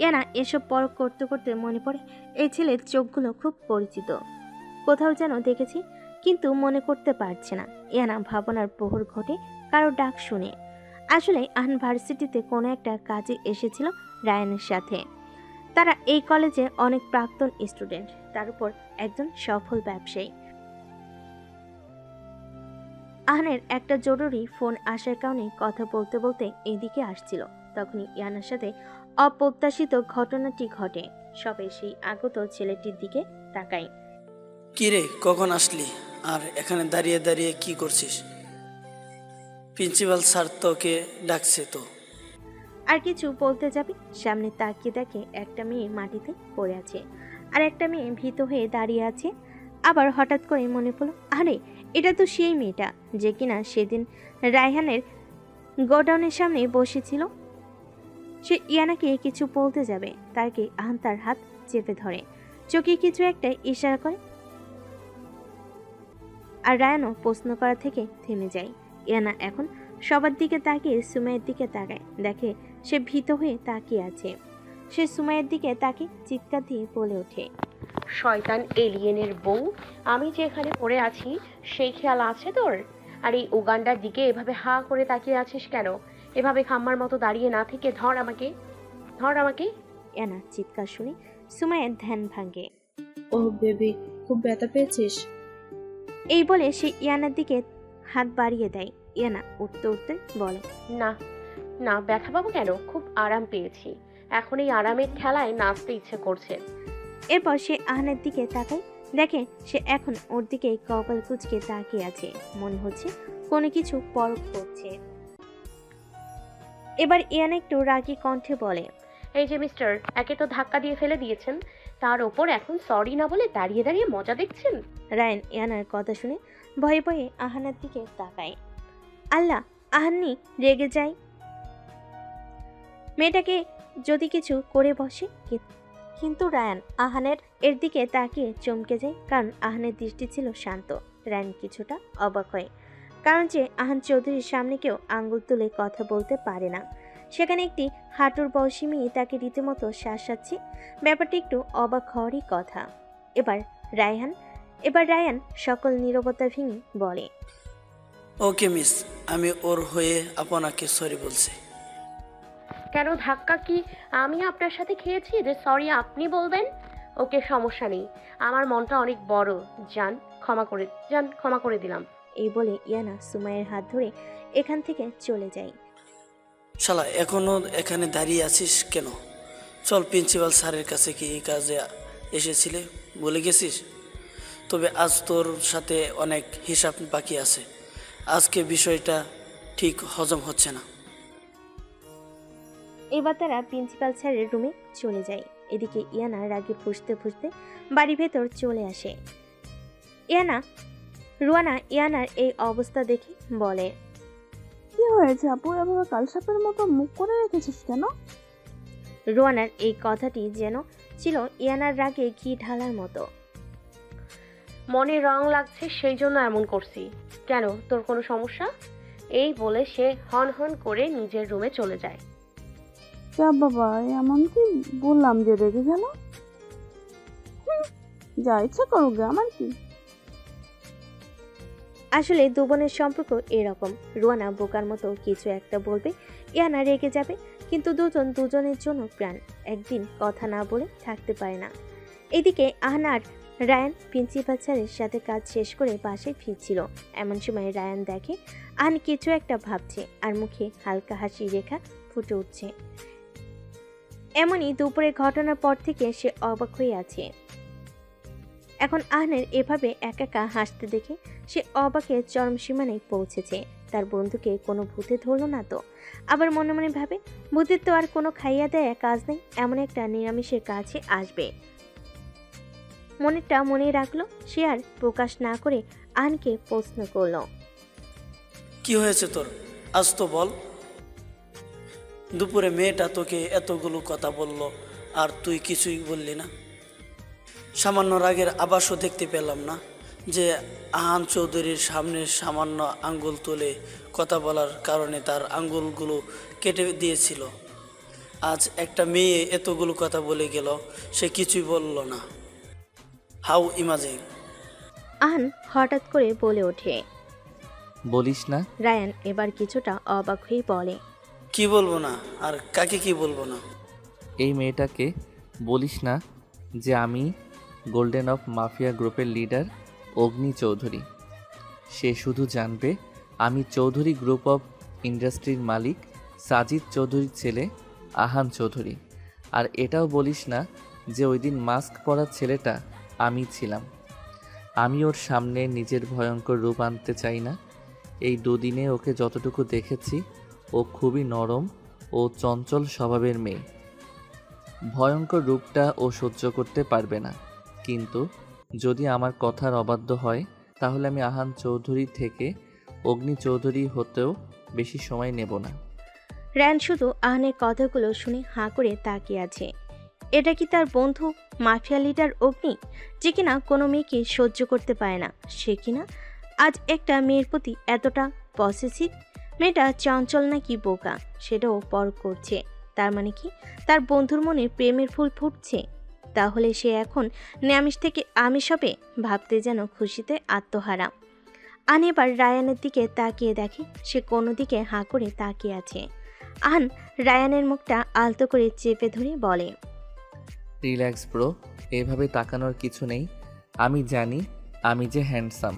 ইয়ানা এসব পরখ করতে করতে মনে পড়ে এই ছেলের চোখগুলো খুব পরিচিত, কোথাও যেন দেখেছি, কিন্তু মনে করতে পারছে না। ইয়ানা ভাবনার প্রহর ঘটে কারো ডাক শুনে। আসলে আহান ভার্সিটিতে কোনো একটা কাজে এসেছিল রায়ানের সাথে। তারা এই কলেজে অনেক প্রাক্তন স্টুডেন্ট, তার উপর একজন সফল ব্যবসায়ী। আহানের একটা জরুরি ফোন আসার কারণে কথা বলতে বলতে এদিকে আসছিল। তখনই ইয়ানার সাথে অপ্রত্যাশিত ঘটনাটি ঘটে। সবে সেই আগত ছেলেটির দিকে তাকায়। কিরে, কখন আসলি? আর এখানে দাঁড়িয়ে দাঁড়িয়ে কি করছিস? প্রিন্সিপাল স্যার তোকে ডাকছে তো। আর কিছু বলতে যাবে, সামনে তাকিয়ে দেখে একটা মেয়ে মাটিতে পড়ে আছে, আর একটা মেয়ে ভীত হয়ে দাঁড়িয়ে আছে। আবার হঠাৎ করে মনে পড়ল, আরে এটা তো সেই মেয়েটা যে কিনা সেদিন রায়হানের গোডাউনের সামনে বসেছিল। সে ইয়ানাকে কিছু বলতে যাবে, তারকে আহান তার হাত চেপে ধরে, চোখে কিছু একটা ইশারা করে, আর রায়ানও প্রশ্ন করা থেকে থেমে যায়। ইয়ানা এখন সবার দিকে তাকিয়ে সুমাইয়ের দিকে তাকায়, দেখে সে ভীত হয়ে তাকিয়ে আছে। সে সুমাইয়ের দিকে তাকিয়ে চিৎকার দিয়ে বলে ওঠে, শয়তান এলিয়েনের বউ, আমি যে এখানে পড়ে আছি সেই খেয়াল আছে তোর? আর এই উগান্ডার দিকে এভাবে হা করে তাকিয়ে আছিস কেন? এভাবে খাম্মার মতো দাঁড়িয়ে না থেকে ধর আমাকে। ইয়ানা চিৎকার শুনে সুমাইয়ের ধ্যান ভাঙে। ও বেবি, খুব ব্যথা পেয়েছিস? এই বলে সে ইয়ানার দিকে হাত বাড়িয়ে দেয়। ইয়ানা উঠতে উঠতে বলে, না ব্যথা পাবো কেন, খুব আরাম পেয়েছি, এখন এই আরামের ঠেলায় নাচতে ইচ্ছে করছে। এরপর সে আহানের দিকে তাকায়, দেখে সে এখন ওর দিকে কপাল কুঁচকে তাকিয়ে আছে, মনে হচ্ছে কোনো কিছু পরখ করছে। এবার ইয়ানা একটু রাগী কণ্ঠে বলে, এই যে মিস্টার, একে তো ধাক্কা দিয়ে ফেলে দিয়েছেন, তার ওপর এখন সরি না বলে দাঁড়িয়ে দাঁড়িয়ে মজা দেখছেন। রায়ান ইয়ানার কথা শুনে ভয়ে ভয়ে আহানের দিকে তাকায়। আল্লাহ, আহান্নি রেগে যায়। মেয়েটাকে যদি কিছু করে বসে। কিন্তু রায়ান আহানের এর দিকে তাকিয়ে চমকে যায়, কারণ আহানের দৃষ্টি ছিল শান্ত। রায়ান কিছুটা অবাক হয়, কারণ যে আহান চৌধুরীর সামনে কেউ আঙ্গুল তুলে কথা বলতে পারে না, সেখানে একটি হাঁটুর বয়সী মেয়ে তাকে রীতিমতো শাসাচ্ছে। ব্যাপারটা একটু অবাক হওয়ারই কথা। এবার রায়ান সকল নীরবতা ভেঙে বলে, ওকে মিস, আমি ওর হয়ে আপনাকে সরি বলছি। কেন, ধাক্কা কি আমি আপনার সাথে খেয়েছি যে সরি আপনি বলবেন? ওকে, সমস্যা নেই, আমার মনটা অনেক বড়। যান, ক্ষমা করে দিলাম। এই বলে ইয়ানা সুমাইয়ের হাত ধরে এখান থেকে চলে যায়। শালা, এখনো এখানে দাঁড়িয়ে আছিস কেন? চল, প্রিন্সিপাল স্যারের কাছে কি এই কাজে এসেছিলে বলে গেছিস? তবে আজ তোর সাথে অনেক হিসাব বাকি আছে। আজকে বিষয়টা ঠিক হজম হচ্ছে না। এবার তারা প্রিন্সিপাল স্যারের রুমে চলে যায়। এদিকে ইয়ানা রাগে ফুঁসতে ফুঁসতে বাড়ির ভেতর চলে আসে। রুয়ানা ইয়ানার এই অবস্থা দেখে বলে, কি হয়েছে আপু, এভাবে কালসাপের মতো মুখ করে রেখেছিস কেন? রুয়ানার এই কথাটি যেন ছিল ইয়ানার রাগে ঘি ঢালার মতো। মনে রং লাগছে সেই জন্য এমন করছি। কেন, তোর কোনো সমস্যা? এই বলে সে হন হন করে নিজের রুমে চলে যায়। যা বাবা, এমন কি বললাম যে রেগে গেল? যা ইচ্ছা করুক, আমার কি। আসলে দু বোনের সম্পর্ক এরকম। রুয়ানা বোকার মতো কিছু একটা বলবে, ইয়ানা রেগে যাবে, কিন্তু দুজনের জন্য প্রাণ। একদিন কথা না বলে থাকতে পারে না। এদিকে আহান আর রায়ান প্রিন্সিপাল স্যারের সাথে কাজ শেষ করে বাসায় ফিরছিল। এমন সময় রায়ান দেখে আহান কিছু একটা ভাবছে আর মুখে হালকা হাসি রেখা ফুটে উঠছে। এমনই দুপুরের ঘটনার পর থেকে সে অবাক হয়ে আছে। এখন আহানের এভাবে একা হাসতে দেখে সে অবাকের চরম সীমানায় পৌঁছেছে। তার বন্ধুকে কোনো ভূতে ধরল না তো? আবার মনে মনে ভাবে, ভূতের তো আর কোনো খাইয়া দেয়া কাজ নেই, এমন একটা নিরামিষের কাছে আসবে। মনেরটা মনে রাখলো। সে আর প্রকাশ না করে আহানকে প্রশ্ন করলো, কি হয়েছে তোর? আজ তো বল। দুপুরে মেয়েটা তোকে এতগুলো কথা বলল আর তুই কিছুই বললি না। সামান্য রাগের আভাসও দেখতে পেলাম না যে আহান চৌধুরীর সামনে সামান্য আঙ্গুল তুলে কথা বলার কারণে তার আঙ্গুলগুলো কেটে দিয়েছিল। আজ একটা মেয়ে এতগুলো কথা বলে গেল, সে কিছুই বলল না। How imaging. আহান হঠাৎ করে বলে ওঠে, বলিস না। রায়ান এবার কিছুটা অবাক হয়ে বলে, কি বলবো না? আর কাকে কি বলবো না? এই মেয়েটাকে বলিস না যে আমি গোল্ডেন অফ মাফিয়া গ্রুপের লিডার অগ্নি চৌধুরী। সে শুধু জানবে আমি চৌধুরী গ্রুপ অফ ইন্ডাস্ট্রির মালিক সাজিদ চৌধুরীর ছেলে আহান চৌধুরী। আর এটাও বলিস না যে ওই দিন মাস্ক পরা ছেলেটা আমি ছিলাম। আমি ওর সামনে নিজের ভয়ঙ্কর রূপ আনতে চাই না। এই দুদিনে ওকে যতটুকু দেখেছি, ও খুবই নরম ও চঞ্চল স্বভাবের মেয়ে। ভয়ঙ্কর রূপটা ও সহ্য করতে পারবে না। কিন্তু যদি আমার কথার অবাধ্য হয়, তাহলে আমি আহান চৌধুরী থেকে অগ্নি চৌধুরী হতেও বেশি সময় নেব না। রায়ান শুধু আহানের কথাগুলো শুনে হাঁ করে তাকিয়ে আছে। এটা কি তার বন্ধু মাফিয়া লিডার অগ্নি, যে কিনা কোনো মেয়েকে সহ্য করতে পারে না? সে কিনা আজ একটা মেয়ের প্রতি এতটা পসেসিভ? মেয়েটা চঞ্চল নাকি বোকা সেটাও পরখ করছে। তার মানে কি তার বন্ধুর মনে প্রেমের ফুল ফুটছে? তাহলে সে এখন নিরামিষ থেকে আমিষ হবে? ভাবতে যেন খুশিতে আত্মহারা। আহান এবার রায়ানের দিকে তাকিয়ে দেখে সে কোনো দিকে হাঁ করে তাকিয়ে আছে। আহান রায়ানের মুখটা আলতো করে চেপে ধরে বলে, রিল্যাক্স ব্রো, এভাবে তাকানোর কিছু নেই। আমি জানি আমি যে হ্যান্ডসাম।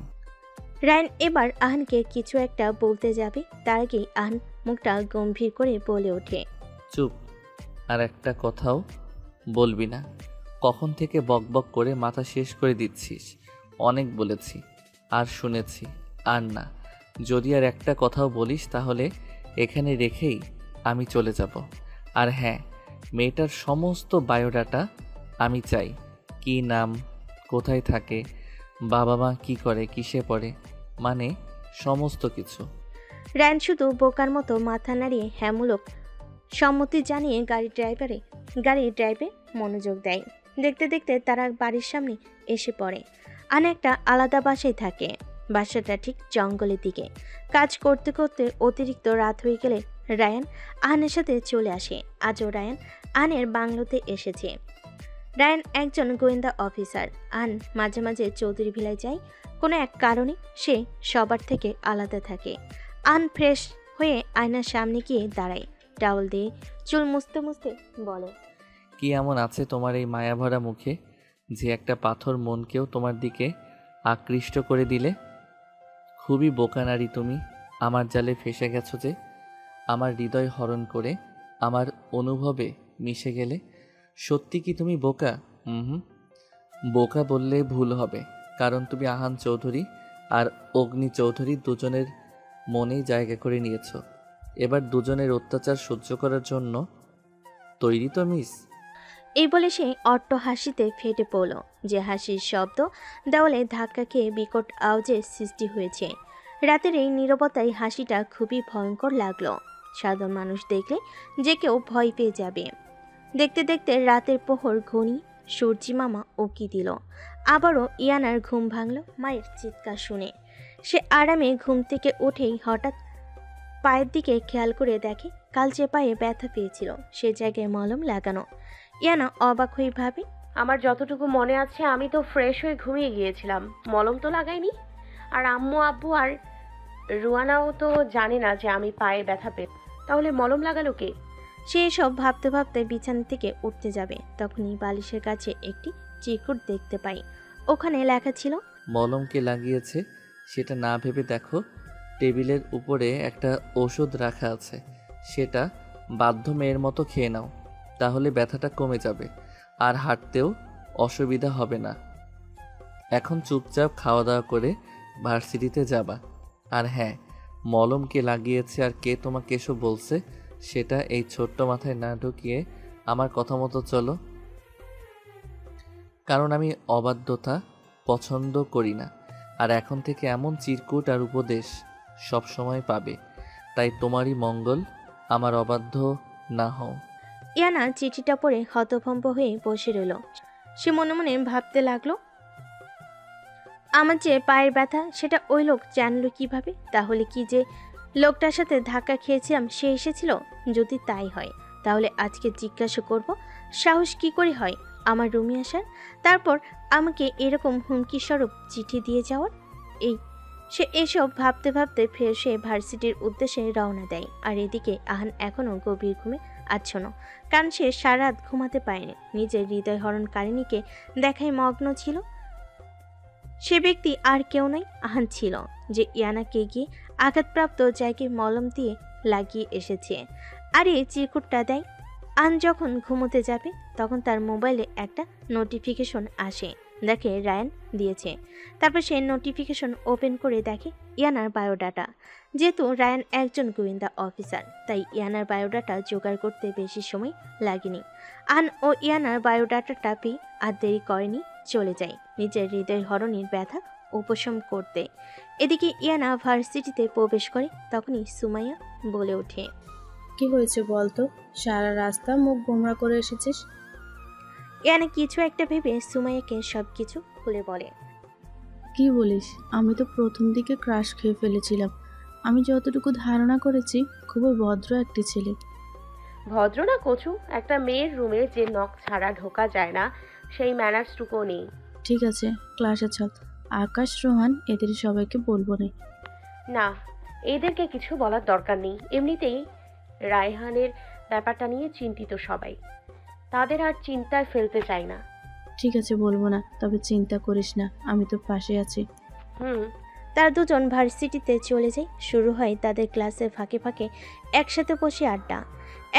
রায়ান এবার আহানকে কিছু একটা বলতে যাবে, তার আগেই আহান মুখটা গম্ভীর করে বলে ওঠে, চুপ, আর একটা কথাও বলবি না। কখন থেকে বকবক করে মাথা শেষ করে দিচ্ছিস? অনেক বলেছি আর শুনেছি, আর না। যদি আর একটা কথাও বলিস তাহলে এখানে রেখেই আমি চলে যাব। আর হ্যাঁ, মেয়েটার সমস্ত বায়োডাটা আমি চাই। কি নাম, কোথায় থাকে, বাবা মা কী করে, কিসে পড়ে, মানে সমস্ত কিছু। রায়ান শুধু বোকার মতো মাথা নাড়িয়ে হ্যামূলক সম্মতি জানিয়ে গাড়ি ড্রাইভে মনোযোগ দেয়। দেখতে দেখতে তারা বাড়ির সামনে এসে পড়ে। আন একটা আলাদা বাসায় থাকে। বাসাটা ঠিক জঙ্গলের দিকে। কাজ করতে করতে অতিরিক্ত রাত হয়ে গেলে রায়ান আহানের সাথে চলে আসে। আজও রায়ান আনের বাংলোতে এসেছে। রায়ান একজন গোয়েন্দা অফিসার। আন মাঝে মাঝে চৌধুরী ভিলায় যায়। কোনো এক কারণে সে সবার থেকে আলাদা থাকে। আন ফ্রেশ হয়ে আয়নার সামনে গিয়ে দাঁড়ায়। টাওয়াল দিয়ে চুল মুছতে মুছতে বলে, কি এমন আছে তোমার এই মায়াভরা মুখে যে একটা পাথর মনকেও তোমার দিকে আকৃষ্ট করে দিলে? খুবই বোকা নারী তুমি। আমার জালে ফেসে গেছো যে, আমার হৃদয় হরণ করে আমার অনুভবে মিশে গেলে। সত্যি কি তুমি বোকা? বোকা বললে ভুল হবে, কারণ তুমি আহান চৌধুরী আর অগ্নি চৌধুরী দুজনের মনেই জায়গা করে নিয়েছো। এবার দুজনের অত্যাচার সহ্য করার জন্য তৈরি তো মিস? এই বলে সে অট্ট হাসিতে ফেটে পড়ল, যে হাসির শব্দ দেওয়ালে ধাক্কা খেয়ে বিকট আওয়াজের সৃষ্টি হয়েছে। রাতের এই নীরবতায় হাসিটা খুবই ভয়ঙ্কর লাগলো। সাধারণ মানুষ দেখলে যে কেউ ভয় পেয়ে যাবে। দেখতে দেখতে রাতের প্রহর ঘনিয়ে সূর্যি মামা উকি দিল। আবারও ইয়ানার ঘুম ভাঙল মায়ের চিৎকার শুনে। সে আরামে ঘুম থেকে উঠেই হঠাৎ পায়ের দিকে খেয়াল করে দেখে কাল যে পায়ে ব্যথা পেয়েছিল সে জায়গায় মলম লাগানো। ইয়ানা অবাক হয়ে ভাবে, আমার যতটুকু মনে আছে আমি তো ফ্রেশ হয়ে ঘুমিয়ে গিয়েছিলাম, মলম তো লাগাইনি। আর আম্মু আব্বু আর রুয়ানাও তো জানে না যে আমি পায়ে ব্যথা পেয়ে, তাহলে মলম লাগালো কে? সে এসব ভাবতে ভাবতে বিছানা থেকে উঠতে যাবে, তখনই বালিশের কাছে একটি চিরকুট দেখতে পাই। ওখানে লেখা ছিল, মলম কে লাগিয়েছে সেটা না ভেবে দেখো, টেবিলের উপরে একটা ওষুধ রাখা আছে, সেটা বাধ্য মেয়ের মতো খেয়ে নাও, তাহলে ব্যথাটা কমে যাবে আর হাঁটতেও অসুবিধা হবে না। এখন চুপচাপ খাওয়া দাওয়া করে ভার্সিটিতে যাবা। আর হ্যাঁ, মলম কে লাগিয়েছে আর কে তোমাকে এসব বলছে সেটা এই ছোট্ট মাথায় না ঢুকিয়ে আমার কথা মতো চলো, কারণ আমি অবাধ্যতা পছন্দ করি না। আর এখন থেকে এমন চিরকুট আর উপদেশ সব সময় পাবে, তাই তোমারই মঙ্গল, আমার অবাধ্য না হও। ইয়ানা চিঠিটা পড়ে হতভম্ব হয়ে বসে রইল। সে মনে মনে ভাবতে লাগলো, আমার যে পায়ের ব্যথা সেটা ওই লোক জানলো কিভাবে? তাহলে কি যে লোকটার সাথে ধাক্কা খেয়েছিলাম সে এসেছিল? যদি তাই হয় তাহলে আজকে জিজ্ঞাসা করব সাহস কি করে হয় আমার রুমে আসার, তারপর আমাকে এরকম হুমকি স্বরূপ চিঠি দিয়ে যাওয়ার। সে এসব ভাবতে ভাবতে ফের সে ভার্সিটির উদ্দেশ্যে রওনা দেয়। আর এদিকে আহান এখনও গভীর ঘুমে আচ্ছন্ন, কারণ সে সারা রাত ঘুমাতে পারেনি। নিজের হৃদয় হরণকারিণীকে দেখায় মগ্ন ছিল। সে ব্যক্তি আর কেউ নয়, আহান ছিল, যে ইয়ানাকে গিয়ে আঘাতপ্রাপ্ত জায়গায় মলম দিয়ে লাগিয়ে এসেছে। আর এই চিরকুটটা দেয়। আন যখন ঘুমোতে যাবে তখন তার মোবাইলে একটা নোটিফিকেশন আসে, দেখে রায়ান দিয়েছে। তারপর সে নোটিফিকেশন ওপেন করে দেখে ইয়ানার বায়োডাটা। যেহেতু রায়ান একজন গোয়েন্দা অফিসার, তাই ইয়ানার বায়োডাটা জোগাড় করতে বেশি সময় লাগেনি। আন ও ইয়ানার বায়োডাটাটা পেয়ে আর দেরি করেনি, চলে যায় নিজের হৃদয় হরণের ব্যথা উপশম করতে। এদিকে ইয়ানা ভার্সিটিতে প্রবেশ করে, তখনই সুমাইয়া বলে ওঠে, কি হয়েছে বলতো? সারা রাস্তা মুখ গোমরা করে এসেছিস। ইয়ানা কিছু একটা ভেবে সুমাইয়াকে সবকিছু খুলে বলে। কি বলিস? আমি তো প্রথম দিকে ক্রাশ খেয়ে ফেলেছিলাম। আমি যতটুকু ধারণা করেছি খুবই ভদ্র একটি ছেলে। ভদ্র না কচু, একটা মেয়ের রুমে যে নখ ছাড়া ঢোকা যায় না সেই ম্যানার্সটুকুও নেই। ঠিক আছে, ক্লাসে চল। আকাশ, রোহান এদের সবাইকে বলবো না। না, এদেরকে কিছু বলার দরকার নেই। এমনিতেই রায়হানের ব্যাপারটা নিয়ে চিন্তিত সবাই, তাদের আর চিন্তায় ফেলতে চাই না। ঠিক আছে, বলবো না, তবে চিন্তা করিস না, আমি তো পাশে আছি। তারা দুজন ভার্সিটিতে চলে যায়। শুরু হয় তাদের ক্লাসের ফাঁকে ফাঁকে একসাথে বসে আড্ডা।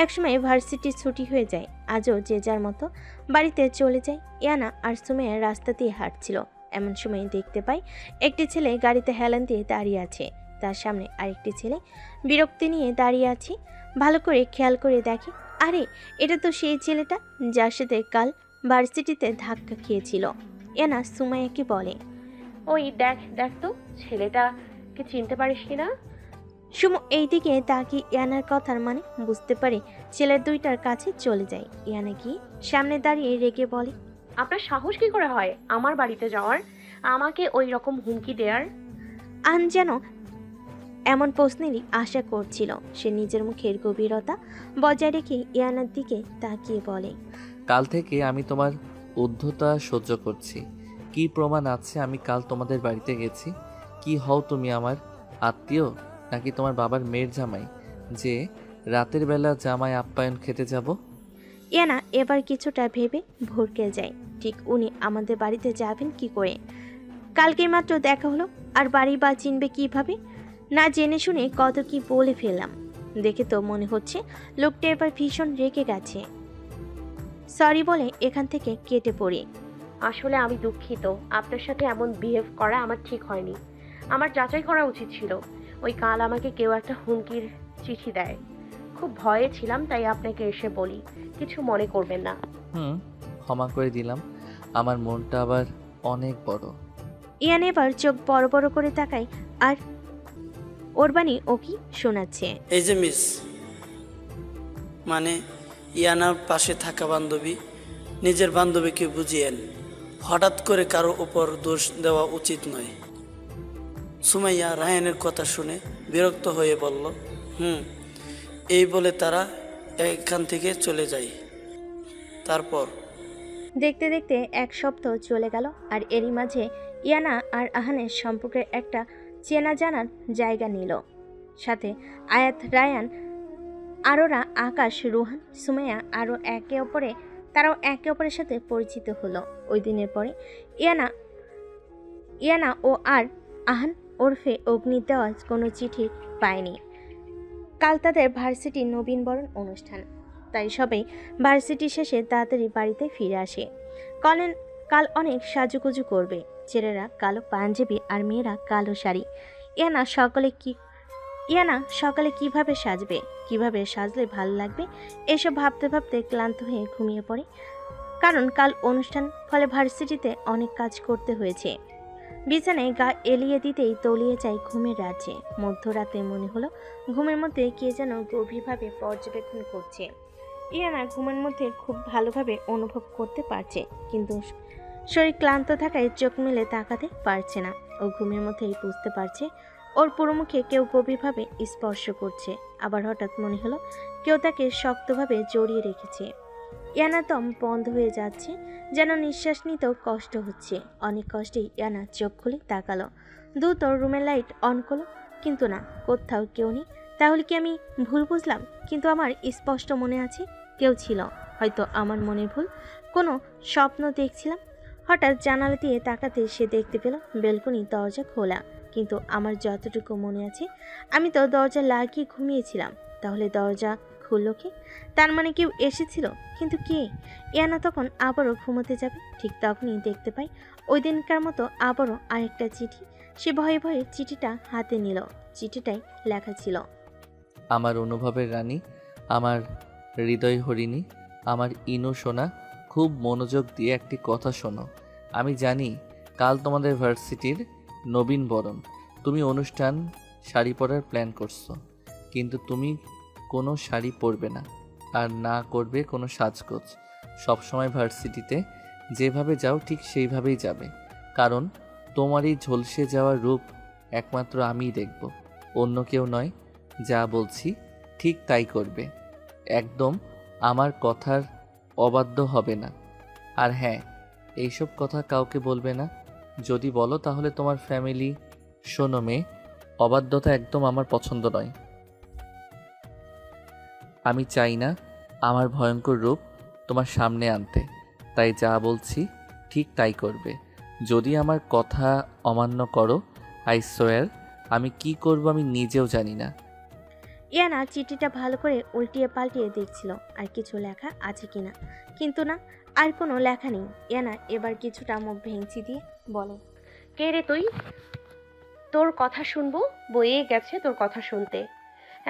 একসময় ভার্সিটির ছুটি হয়ে যায়। আজও যে যার মতো বাড়িতে চলে যায়। ইয়ানা আর সুমাইয়া রাস্তা দিয়ে হাঁটছিল। এমন সময় দেখতে পায় একটি ছেলে গাড়িতে হেলান দিয়ে দাঁড়িয়ে আছে। তার সামনে আরেকটি ছেলে বিরক্তি নিয়ে দাঁড়িয়ে আছে। ভালো করে খেয়াল করে দেখে, আরে এটা তো সেই ছেলেটা যার সাথে কাল ভার্সিটিতে ধাক্কা খেয়েছিল। ইয়ানা সুমাইয়াকে বলে, ওই দেখ দেখ তো ছেলেটাকে চিনতে পারিস কিনা? সুমু এইদিকে তাকিয়ে ইয়ানার কথার মানে বুঝতে পারে ছেলের দুইটার কাছে চলে যায়। ইয়ানা কি সামনে দাঁড়িয়ে রেগে বলে, আপনার সাহস কি করে হয় আমার বাড়িতে যাওয়ার, আমাকে ওই রকম হুমকি দেওয়ার? আন যেন এমন প্রশ্নেরই আশা করছিল। সে নিজের মুখের গভীরতা বজায় রেখে ইয়ানার দিকে তাকিয়ে বলে, কাল থেকে আমি তোমার উদ্ধতা সহ্য করছি। কি প্রমাণ আছে আমি কাল তোমাদের বাড়িতে গেছি? কি হও তুমি, আমার আত্মীয় নাকি তোমার বাবার মেয়ের জামাই যে রাতের বেলা জামাই আপ্যায়ন খেতে যাব? ইয়ানা এবার কিছুটা ভেবে ভরকে যায়। ঠিক উনি আমাদের বাড়িতে যাবেন কি করে? কালকে মাত্র দেখা হলো, আর বাড়ি বা চিনবে কিভাবে? না জেনে শুনে কত কি বলে ফেললাম। দেখে তো মনে হচ্ছে লোকটা এবার ভীষণ রেগে গেছে। সরি বলে এখান থেকে কেটে পড়ি। আসলে আমি দুঃখিত, আপনার সাথে এমন বিহেভ করা আমার ঠিক হয়নি। আমার যাচাই করা উচিত ছিল। ওই কাল আমাকে কেউ একটা হুমকির চিঠি দেয়, খুব ভয়ে ছিলাম তাই আপনাকে এসে বলি, কিছু মনে করবেন না। ক্ষমা করে দিলাম, আমার মনটা আবার অনেক বড়। ইয়ান এবার চোখ বড় বড় করে তাকায় আর ওরবানি ও কি শোনাচ্ছে। এই যে মিস, মানে ইয়ানার পাশে থাকা বান্ধবী, নিজের বান্ধবীকে বুঝিয়েন। হঠাৎ করে কারো ওপর দোষ দেওয়া উচিত নয়। সুমাইয়া রায়ানের কথা শুনে বিরক্ত হয়ে বলল, এই বলে তারা এখান থেকে চলে যায়। তারপর দেখতে দেখতে এক সপ্তাহ চলে গেল, আর এরই মাঝে ইয়ানা আর আহানের সম্পর্কে একটা চেনা জানার জায়গা নিল। সাথে আয়াত, রায়ান, আরোরা, আকাশ, রুহান, সুমাইয়া তারাও একে অপরের সাথে পরিচিত হলো। ওই দিনের পরে ইয়ানা ও আর আহান ওরফে অগ্নি দেওয়া কোনো চিঠি পায়নি। কাল তাদের ভার্সিটির নবীনবরণ অনুষ্ঠান, তাই সবাই ভার্সিটি শেষে তাড়াতাড়ি বাড়িতে ফিরে আসে। কাল অনেক সাজুগুজু করবে। ছেলেরা কালো পাঞ্জাবি আর মেয়েরা কালো শাড়ি। ইয়ানা সকালে কিভাবে সাজবে, কিভাবে সাজলে ভালো লাগবে, এসব ভাবতে ভাবতে ক্লান্ত হয়ে ঘুমিয়ে পড়ে। কারণ কাল অনুষ্ঠান, ফলে ভার্সিটিতে অনেক কাজ করতে হয়েছে। বিছানায় গা এলিয়ে দিতেই তলিয়ে যায় ঘুমের রাজ্যে। মধ্যরাতে মনে হলো ঘুমের মধ্যে কে যেন গভীরভাবে পর্যবেক্ষণ করছে। ইয়ানা ঘুমের মধ্যে খুব ভালোভাবে অনুভব করতে পারছে, কিন্তু শরীর ক্লান্ত থাকায় চোখ মেলে তাকাতে পারছে না। ও ঘুমের মধ্যেই বুঝতে পারছে ওর পুরো মুখে কেউ গভীরভাবে স্পর্শ করছে। আবার হঠাৎ মনে হলো কেউ তাকে শক্তভাবে জড়িয়ে রেখেছে। ইয়ানা দম বন্ধ হয়ে যাচ্ছে, যেন নিঃশ্বাস নিতেও কষ্ট হচ্ছে। অনেক কষ্টেই ইয়ানা চোখ খুলে তাকালো। দ্রুত রুমের লাইট অন করলো, কিন্তু না, কোথাও কেউ নেই। তাহলে কি আমি ভুল বুঝলাম? কিন্তু আমার স্পষ্ট মনে আছে কেউ ছিল। হয়তো আমার মনের ভুল, কোনো স্বপ্ন দেখছিলাম। হঠাৎ জানালা দিয়ে তাকাতে সে দেখতে পেল বেলকনি দরজা খোলা, কিন্তু আমার যতটুকু মনে আছে আমি তো দরজা লাগিয়ে ঘুমিয়েছিলাম। তাহলে দরজা খুললো কে? তার মানে কেউ এসেছিল, কিন্তু কে? ইয়ানা তখন আবারও ঘুমোতে যাবে, ঠিক তখনই দেখতে পাই ওই দিনকার মতো আবারও আরেকটা চিঠি। সে ভয়ে ভয়ে চিঠিটা হাতে নিল। চিঠিটাই লেখা ছিল, আমার অনুভবের রানী, আমার হৃদয় হরিণী, আমার ইনু সোনা, খুব মনোযোগ দিয়ে একটি কথা শোনো। আমি জানি কাল তোমাদের ভার্সিটির নবীনবরণ। তুমি অনুষ্ঠান শাড়ি পরার প্ল্যান করছো, কিন্তু তুমি কোনো শাড়ি পরবে না, আর না করবে কোনো সাজগোজ। সবসময় ভার্সিটিতে যেভাবে যাও ঠিক সেইভাবেই যাবে, কারণ তোমার এই ঝলসে যাওয়ার রূপ একমাত্র আমিই দেখব, অন্য কেউ নয়। যা বলছি ঠিক তাই করবে, একদম আমার কথার অবাধ্য হবে না। আর হ্যাঁ, এইসব কথা কাউকে বলবে না। যদি বলো তাহলে তোমার ফ্যামিলি। শোনো মেয়ে, অবাধ্যতা একদম আমার পছন্দ নয়। আমি চাই না আমার ভয়ঙ্কর রূপ তোমার সামনে আনতে, তাই যা বলছি ঠিক তাই করবে। যদি আমার কথা অমান্য করো, আই সোয়ার আমি কি করব আমি নিজেও জানি না। ইয়ানা চিঠিটা ভালো করে উল্টিয়ে পাল্টিয়ে দেখছিল আর কিছু লেখা আছে কিনা, কিন্তু না, আর কোনো লেখা নেই। ইয়ানা এবার কিছুটা মুখ ভেঙচি দিয়ে বলে, কে রে তুই? তোর কথা শুনবো, বয়ে গেছে তোর কথা শুনতে।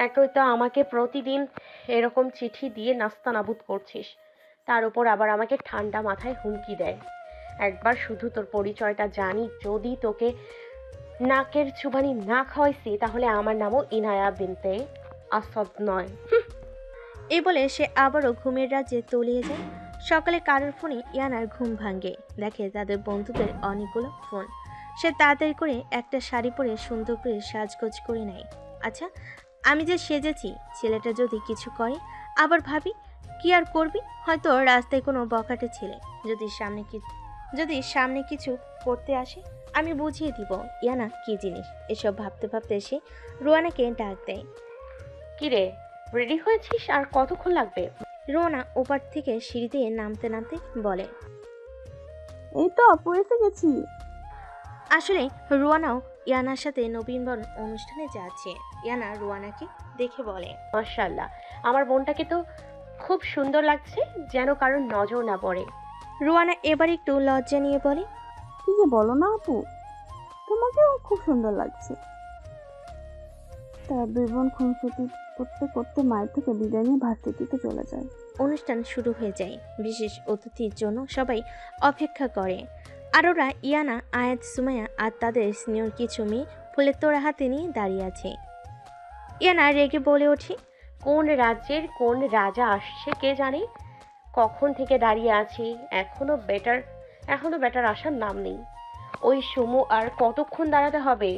একই তো আমাকে প্রতিদিন এরকম চিঠি দিয়ে নাস্তা নাবুদ করছিস, তার উপর আবার আমাকে ঠান্ডা মাথায় হুমকি দেয়। একবার শুধু তোর পরিচয়টা জানি, যদি তোকে নাকের চুবানি না খাওয়াইছি তাহলে আমার নামও ইনায়া বিনতে আসাদ নয়। এই বলে সে আবারও ঘুমের রাজ্যে তলিয়ে যায়। সকালে কারোর ফোনে ইয়ানার ঘুম ভাঙে, দেখে তাদের বন্ধুদের অনেকগুলো ফোন। সে তাড়াতাড়ি করে একটা শাড়ি পরে সুন্দর করে সাজগোজ করে নেয়। আচ্ছা, আমি যে সেজেছি, ছেলেটা যদি কিছু করে, আবার ভাবি কি আর করবি, হয়তো রাস্তায় কোনো বখাটে ছেলে যদি সামনে কিছু করতে আসে, আমি বুঝিয়ে দিব ইয়ানা কি জিনিস। এসব ভাবতে ভাবতে সে রোয়ানাকে ডাক দেয়। কিরে, রেডি হয়েছিস? আর কতক্ষণ লাগবে? রোয়ানা ওপার থেকে সিঁড়ি দিয়ে নামতে নামতে বলে, এই তো পড়ে গেছি। আসলে রোয়ানাও ইয়ানার সাথে নবীনবরণ অনুষ্ঠানে যাচ্ছে। ইয়ানা রোয়ানাকে দেখে বলে, মাশাআল্লাহ, আমার বোনটাকে তো খুব সুন্দর লাগছে, যেন কারোর নজর না পড়ে। রোয়ানা এবার একটু লজ্জা নিয়ে বলে, কি যে বলো না আপু, তোমাকেও খুব সুন্দর লাগছে। তারা দুই বোন খুনসুটি করতে করতে মায়ের থেকে বিদায় নিয়ে ভার্সিটিতে চলে যায়। অনুষ্ঠান শুরু হয়ে যায়। বিশেষ অতিথির জন্য সবাই অপেক্ষা করে। আর ওরা ইয়ানা, আয়াত, সুমাইয়া আর তাদের সিনিয়র কিছু মেয়ে ফুলের তোড়া হাতে নিয়ে দাঁড়িয়ে আছে। ইয়ানা রেগে বলে ওঠে, কোন রাজ্যের কোন রাজা আসছে কে জানে, কখন থেকে দাঁড়িয়ে আছি, এখনো বেটার আসার নাম নেই। ওই সুমু আর কতক্ষণ দাঁড়াতে হবে?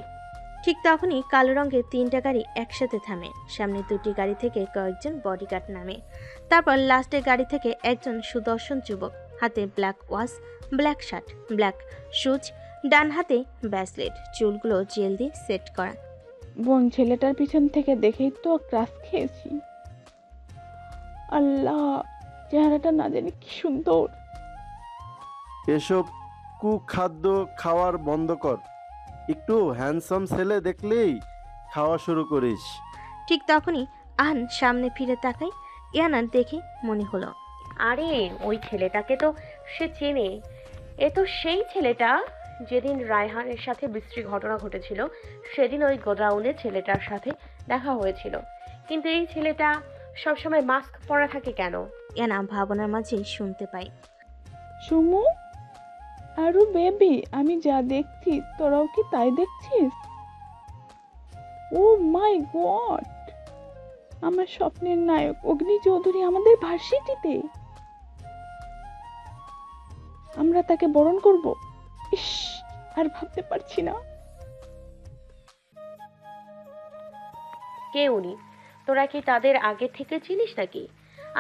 ঠিক তখনই কালো রঙের 3টা গাড়ি একসাথে থামে। সামনে 2টি গাড়ি থেকে কয়েকজন বডিগার্ড নামে। তারপর লাস্টের গাড়ি থেকে একজন সুদর্শন যুবক, হাতে black watch, black shirt, black shoes, ডান হাতে ব্যাসলেট, চুলগুলো জেল দিয়ে সেট করা। বোন, ছেলেটার পিছন থেকে দেখেই তো ক্রাশ খেয়েছি। আল্লাহ, চেহারাটা না জানি কি সুন্দর। এসব কুখাদ্য খাওয়ার বন্ধ কর, একটু হ্যান্ডসাম ছেলে দেখলেই খাওয়া শুরু করিস। ঠিক তখনই আহান সামনে ফিরে তাকায়। ইয়ানার দেখে মনে হলো, আরে ওই ছেলেটাকে তো সে চেনে। এ তো সেই ছেলেটা যেদিন রায়হানের সাথে বিশ্রী ঘটনা ঘটেছিল, সেদিন ওই গোডাউনে ছেলেটার সাথে দেখা হয়েছিল। কিন্তু এই ছেলেটা সবসময় মাস্ক পরা থাকে কেন? ইয়ানা ভাবনার মাঝে শুনতে পায়, সুমু আরু বেবি, আমি যা দেখছি তোরাও কি তাই দেখছিস? ও মাই গড, আমার স্বপ্নের নায়ক অগ্নি চৌধুরী আমাদের ভার্সিটিতে। আমরা তাকে বরণ করব। ইস, আর ভাবতে পারছি না। কে উনি? তোরা কি তাদের আগে থেকে চিনিস নাকি?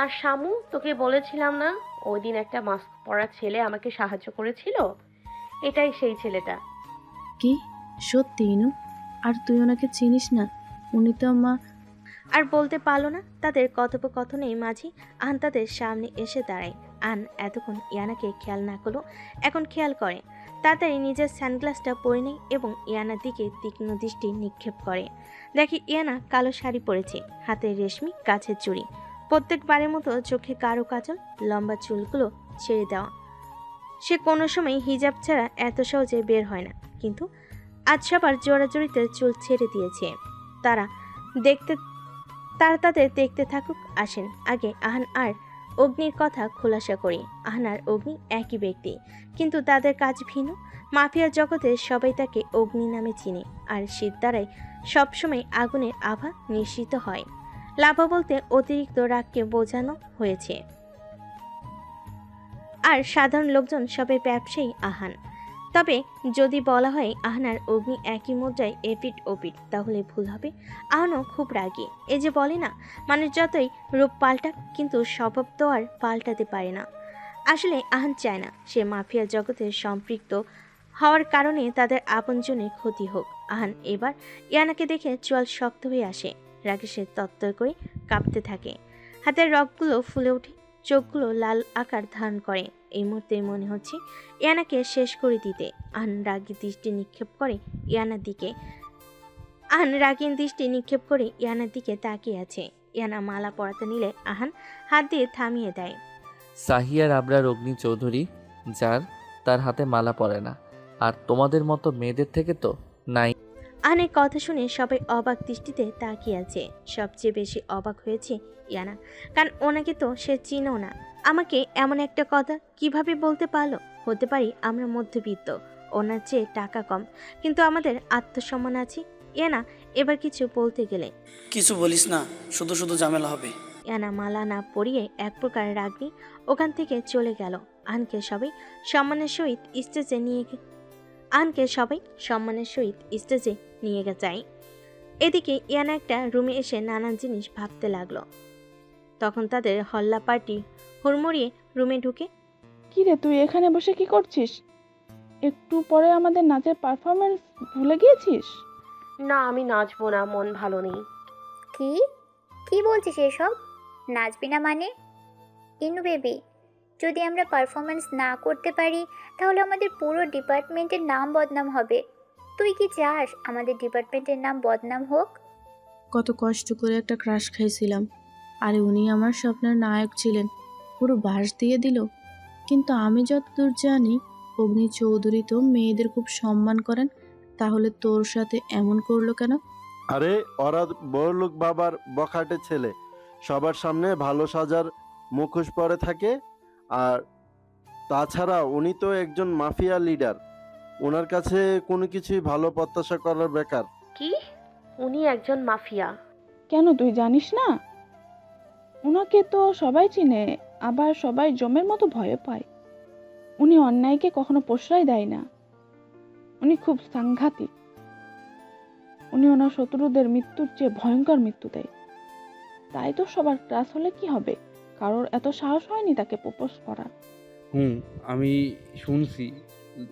আর শামু, তোকে বলেছিলাম না ওই দিন একটা মাস্ক পরা ছেলে আমাকে সাহায্য করেছিল? এটাই সেই ছেলেটা। কি সত্যি ইনু? আর তুই ওনাকে চিনিস না? উনি তো আর বলতে পারলো না। তাদের কথোপকথনের মাঝে আহান তাদের সামনে এসে দাঁড়ায়। আহান এতক্ষণ ইয়ানাকে খেয়াল না করলো, এখন খেয়াল করে। তাড়াতাড়ি নিজের সানগ্লাসটা পরে নেয় এবং ইয়ানার দিকে তীক্ষ্ণ দৃষ্টি নিক্ষেপ করে। দেখে ইয়ানা কালো শাড়ি পরেছে, হাতে রেশমি কাছের চুড়ি, প্রত্যেকবারের মতো চোখে কারো কাজল, লম্বা চুলগুলো ছেড়ে দেওয়া। সে কোনো সময় হিজাব ছাড়া এত সহজে বের হয় না, কিন্তু আজ সবার জোড়াজোড়িতে চুল ছেড়ে দিয়েছে। তারা তাদের দেখতে থাকুক। আসেন, আগে আহান আর অগ্নির কথা খোলাসা করি। আহান আর অগ্নি একই ব্যক্তি, কিন্তু তাদের কাজ ভিন্ন। মাফিয়ার জগতে সবাই তাকে অগ্নি নামে চিনে, আর শীত দ্বারাই সবসময় আগুনের আভা নিশ্চিত হয়। লাভা বলতে অতিরিক্ত রাগকে বোঝানো হয়েছে। আর সাধারণ লোকজন সবাই ব্যবসায়ী আহান। তবে যদি বলা হয় আহান আর অগ্নি একই মুদ্রায় এপিট ওপিট, তাহলে ভুল হবে। আহানও খুব রাগী। এই যে বলে না, মানুষ যতই রূপ পাল্টাক, কিন্তু স্বভাব তো আর পাল্টাতে পারে না। আসলে আহান চায় না সে মাফিয়া জগতে সম্পৃক্ত হওয়ার কারণে তাদের আপনজনের ক্ষতি হোক। আহান এবার ইয়ানাকে দেখে চোয়াল শক্ত হয়ে আসে। রাগে সে তত্তর করে কাঁপতে থাকে। হাতের রগগুলো ফুলে ওঠে, চোখগুলো লাল আকার ধারণ করে। এই মুহূর্তে মনে হচ্ছে ইয়ানাকে শেষ করে দিতে। আহান রাগী দৃষ্টি নিক্ষেপ করে ইয়ানার দিকে তাকিয়ে আছে। ইয়ানা মালা পরাতে নিলে আহান হাত দিয়ে থামিয়ে দেয়। সাহিয়ার আবরার অগ্নি চৌধুরী, যার তার হাতে মালা পরে না, আর তোমাদের মতো মেয়েদের থেকে তো নাই। আহানের কথা শুনে সবাই অবাক দৃষ্টিতে তাকিয়ে আছে। সবচেয়ে বেশি অবাক হয়েছে ইয়ানা, কারণ ওনাকে তো সে চিনেও না। আমাকে এমন একটা কথা কিভাবে বলতে পারলো? হতে পারি আমরা মধ্যবিত্ত, ওনার চেয়ে টাকা কম, কিন্তু আমাদের আত্মসম্মান আছে। ইয়ানা এবার কিছু বলতে গেলে কিছু বলিস না, শুধু শুধু ঝামেলা হবে। ইয়ানা মালা না পরিয়ে এক প্রকার রাগি ওখান থেকে চলে গেল। আনকে সবাই সম্মানের সহিত স্টেজে নিয়ে যায়। এদিকে ইয়ানা একটা রুমে এসে নানান জিনিস ভাবতে লাগলো। তখন তাদের হল্লা পার্টি হুড়মুড়িয়ে রুমে ঢুকে। কি রে, তুই এখানে বসে কি করছিস? একটু পরে আমাদের নাচের পারফরমেন্স ভুলে গিয়েছিস? না, আমি নাচবো না, মন ভালো নেই। কি কি বলছিস এসব? নাচবি না মানে? ইনু বেবি, যদি আমরা পারফরমেন্স না করতে পারি তাহলে আমাদের পুরো ডিপার্টমেন্টের নাম বদনাম হবে। তুই কি চাস আমাদের ডিপার্টমেন্টের নাম বদনাম হোক? কত কষ্ট করে একটা ক্রাশ খাইছিলাম, আরে উনি আমার স্বপ্নের নায়ক ছিলেন, পুরো বাস দিয়ে দিল। কিন্তু আমি যতদূর জানি অগ্নি চৌধুরী তো মেয়েদের খুব সম্মান করেন, তাহলে তোর সাথে এমন করলো কেন? আরে ওরা বড়লোক বাবার বখাটে ছেলে, সবার সামনে ভালো সাজার মুখোশ পরে থাকে। আর তাছাড়া উনি তো একজন মাফিয়া লিডার, ওনার কাছে কোনো কিছুই ভালো প্রত্যাশা করার বেকার। কি? উনি একজন মাফিয়া? কেন, তুই জানিস না? ওনাকে তো সবাই চিনে, আবার সবাই জমের মতো ভয় পায়। উনি অন্যায়কে কখনো প্রশ্রয় দেয় না। উনি খুব সাংঘাতিক। উনি ওনার শত্রুদের মৃত্যুর চেয়ে ভয়ঙ্কর মৃত্যু দেয়। তাই তো সবার ক্রাশ হলে কি হবে, কারোর এত সাহস হয়নি তাকে প্রপোজ করার। আমি শুনছি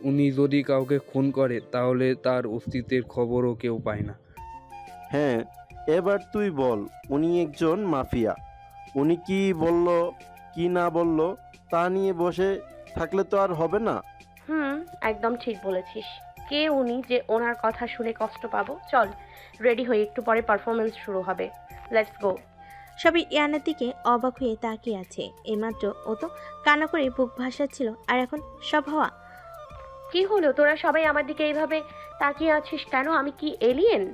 উনি যদি কাউকে খুন করে তাহলে তার অস্তিত্বের খবরও কেউ পায় না। হ্যাঁ, এবার তুই বল, উনি একজন মাফিয়া। উনি কি বলল কি না বলল তা নিয়ে বসে থাকলে তো আর হবে না। একদম ঠিক বলেছিস। কে উনি যে ওনার কথা শুনে কষ্ট পাবো? চল রেডি হই, একটু পরে পারফরমেন্স শুরু হবে, লেটস গো। সবাই ইয়ানার দিকে অবাক হয়ে তাকিয়ে আছে। এইমাত্র ও তো কানা করে বুক ভাসাচ্ছিল, আর এখন সব হওয়া। কি হলো, তোরা সবাই আমার দিকে এইভাবে তাকিয়ে আছিস কেন? আমি কি এলিয়েন?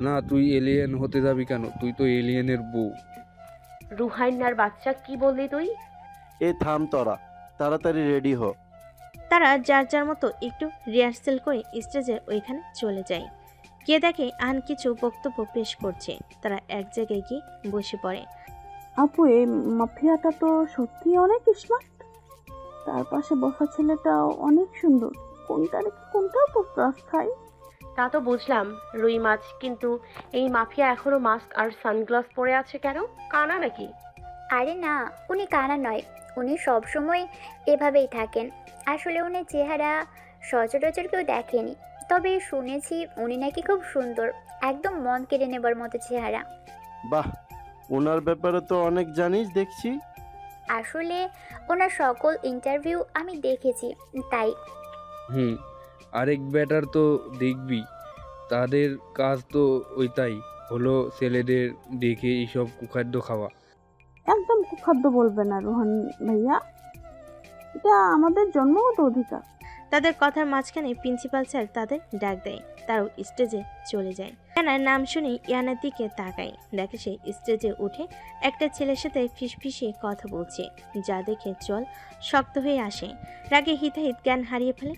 না, তুই এলিয়েন হতে যাবি কেন? তুই তো এলিয়েনের বউ। রুহাইনার বাচ্চা, কি বললি তুই? এ থাম তোরা, তাড়াতাড়ি রেডি হ। তারা যার যার মতো একটু রিহার্সেল করে স্টেজের ওইখানে চলে যায়। গিয়ে দেখে আন কিছু বক্তব্য পেশ করছে। তারা এক জায়গায় গিয়ে বসে পড়ে। আপু, এই মাফিয়াটা তো সত্যি অনেক স্মার্ট। তার পাশে বসা ছেলেটাও অনেক সুন্দর। কোনটা রেখে কোনটা তো ক্রাশ খাই। তা তো বুঝলাম রুই মাছ, কিন্তু এই মাফিয়া এখনো মাস্ক আর সানগ্লাস পরে আছে কেন? কানা নাকি? আরে না, উনি কানা নয়, উনি সবসময় এভাবেই থাকেন। আসলে উনি চেহারা সচরাচর কেউ দেখেনি, তবে শুনেছি উনি নাকি খুব সুন্দর, একদম মন কেড়ে নেবার মতো চেহারা। বাহ, ওনার ব্যাপারে তো অনেক জানিস দেখছি। আসলে ওনার সকল ইন্টারভিউ আমি দেখেছি, তাই। আরেক ব্যাটার তো দেখবি, তাদের কাজ তো ওইটাই হলো ছেলেদের দেখে এইসব কুখাদ্য খাওয়া। একদম কুখাদ্য বলবে না রোহান ভাইয়া, এটা আমাদের জন্মগত অধিকার। তাদের কথার মাঝখানে প্রিন্সিপাল স্যার তাদের ডাক দেয়। তারাও স্টেজে চলে যায়। ইয়ানার নাম শুনে ইয়ানার দিকে তাকায়, দেখে সে স্টেজে উঠে একটা ছেলের সাথে ফিসফিসিয়ে কথা বলছে, যা দেখে জল শক্ত হয়ে আসে। রাগে হিতাহিত জ্ঞান হারিয়ে ফেলে।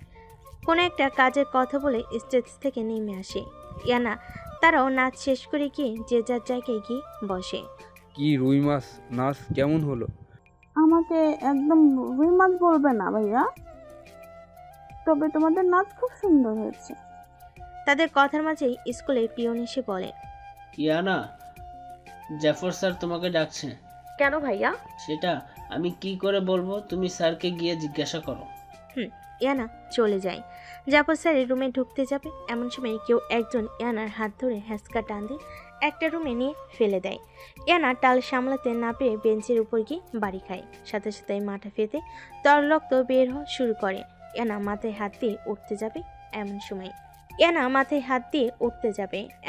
কোনো একটা কাজের কথা বলে স্টেজ থেকে নেমে আসে ইয়ানা। তারাও নাচ শেষ করে গিয়ে যে যার জায়গায় গিয়ে বসে। কি রুই মাছ নাচ কেমন হলো? আমাকে একদম রুই মাছ বলবে না ভাইয়া, তবে তোমাদের নাচ খুব সুন্দর হয়েছে। তাদের কথার মাঝেই স্কুলের পিয়ন এসে বলে, ইয়ানা, জাফর স্যার তোমাকে ডাকছে। কেন ভাইয়া? সেটা আমি কি করে বলবো, তুমি স্যারকে গিয়ে জিজ্ঞাসা করো। ইয়ানা চলে যায়। জাফর স্যারের রুমে ঢুকতে যাবে এমন সময় কেউ একজন ইয়ানার হাত ধরে হ্যাঁচকা টান দিয়ে একটা রুমে নিয়ে ফেলে দেয়। ইয়ানা টাল সামলাতে না পেরে বেঞ্চের উপর গিয়ে বাড়ি খায়। সাথে সাথে মাথা ফেটে তরলক্ত বের হওয়া শুরু করে। ইয়ানা মাথায় হাত দিয়ে উঠতে যাবে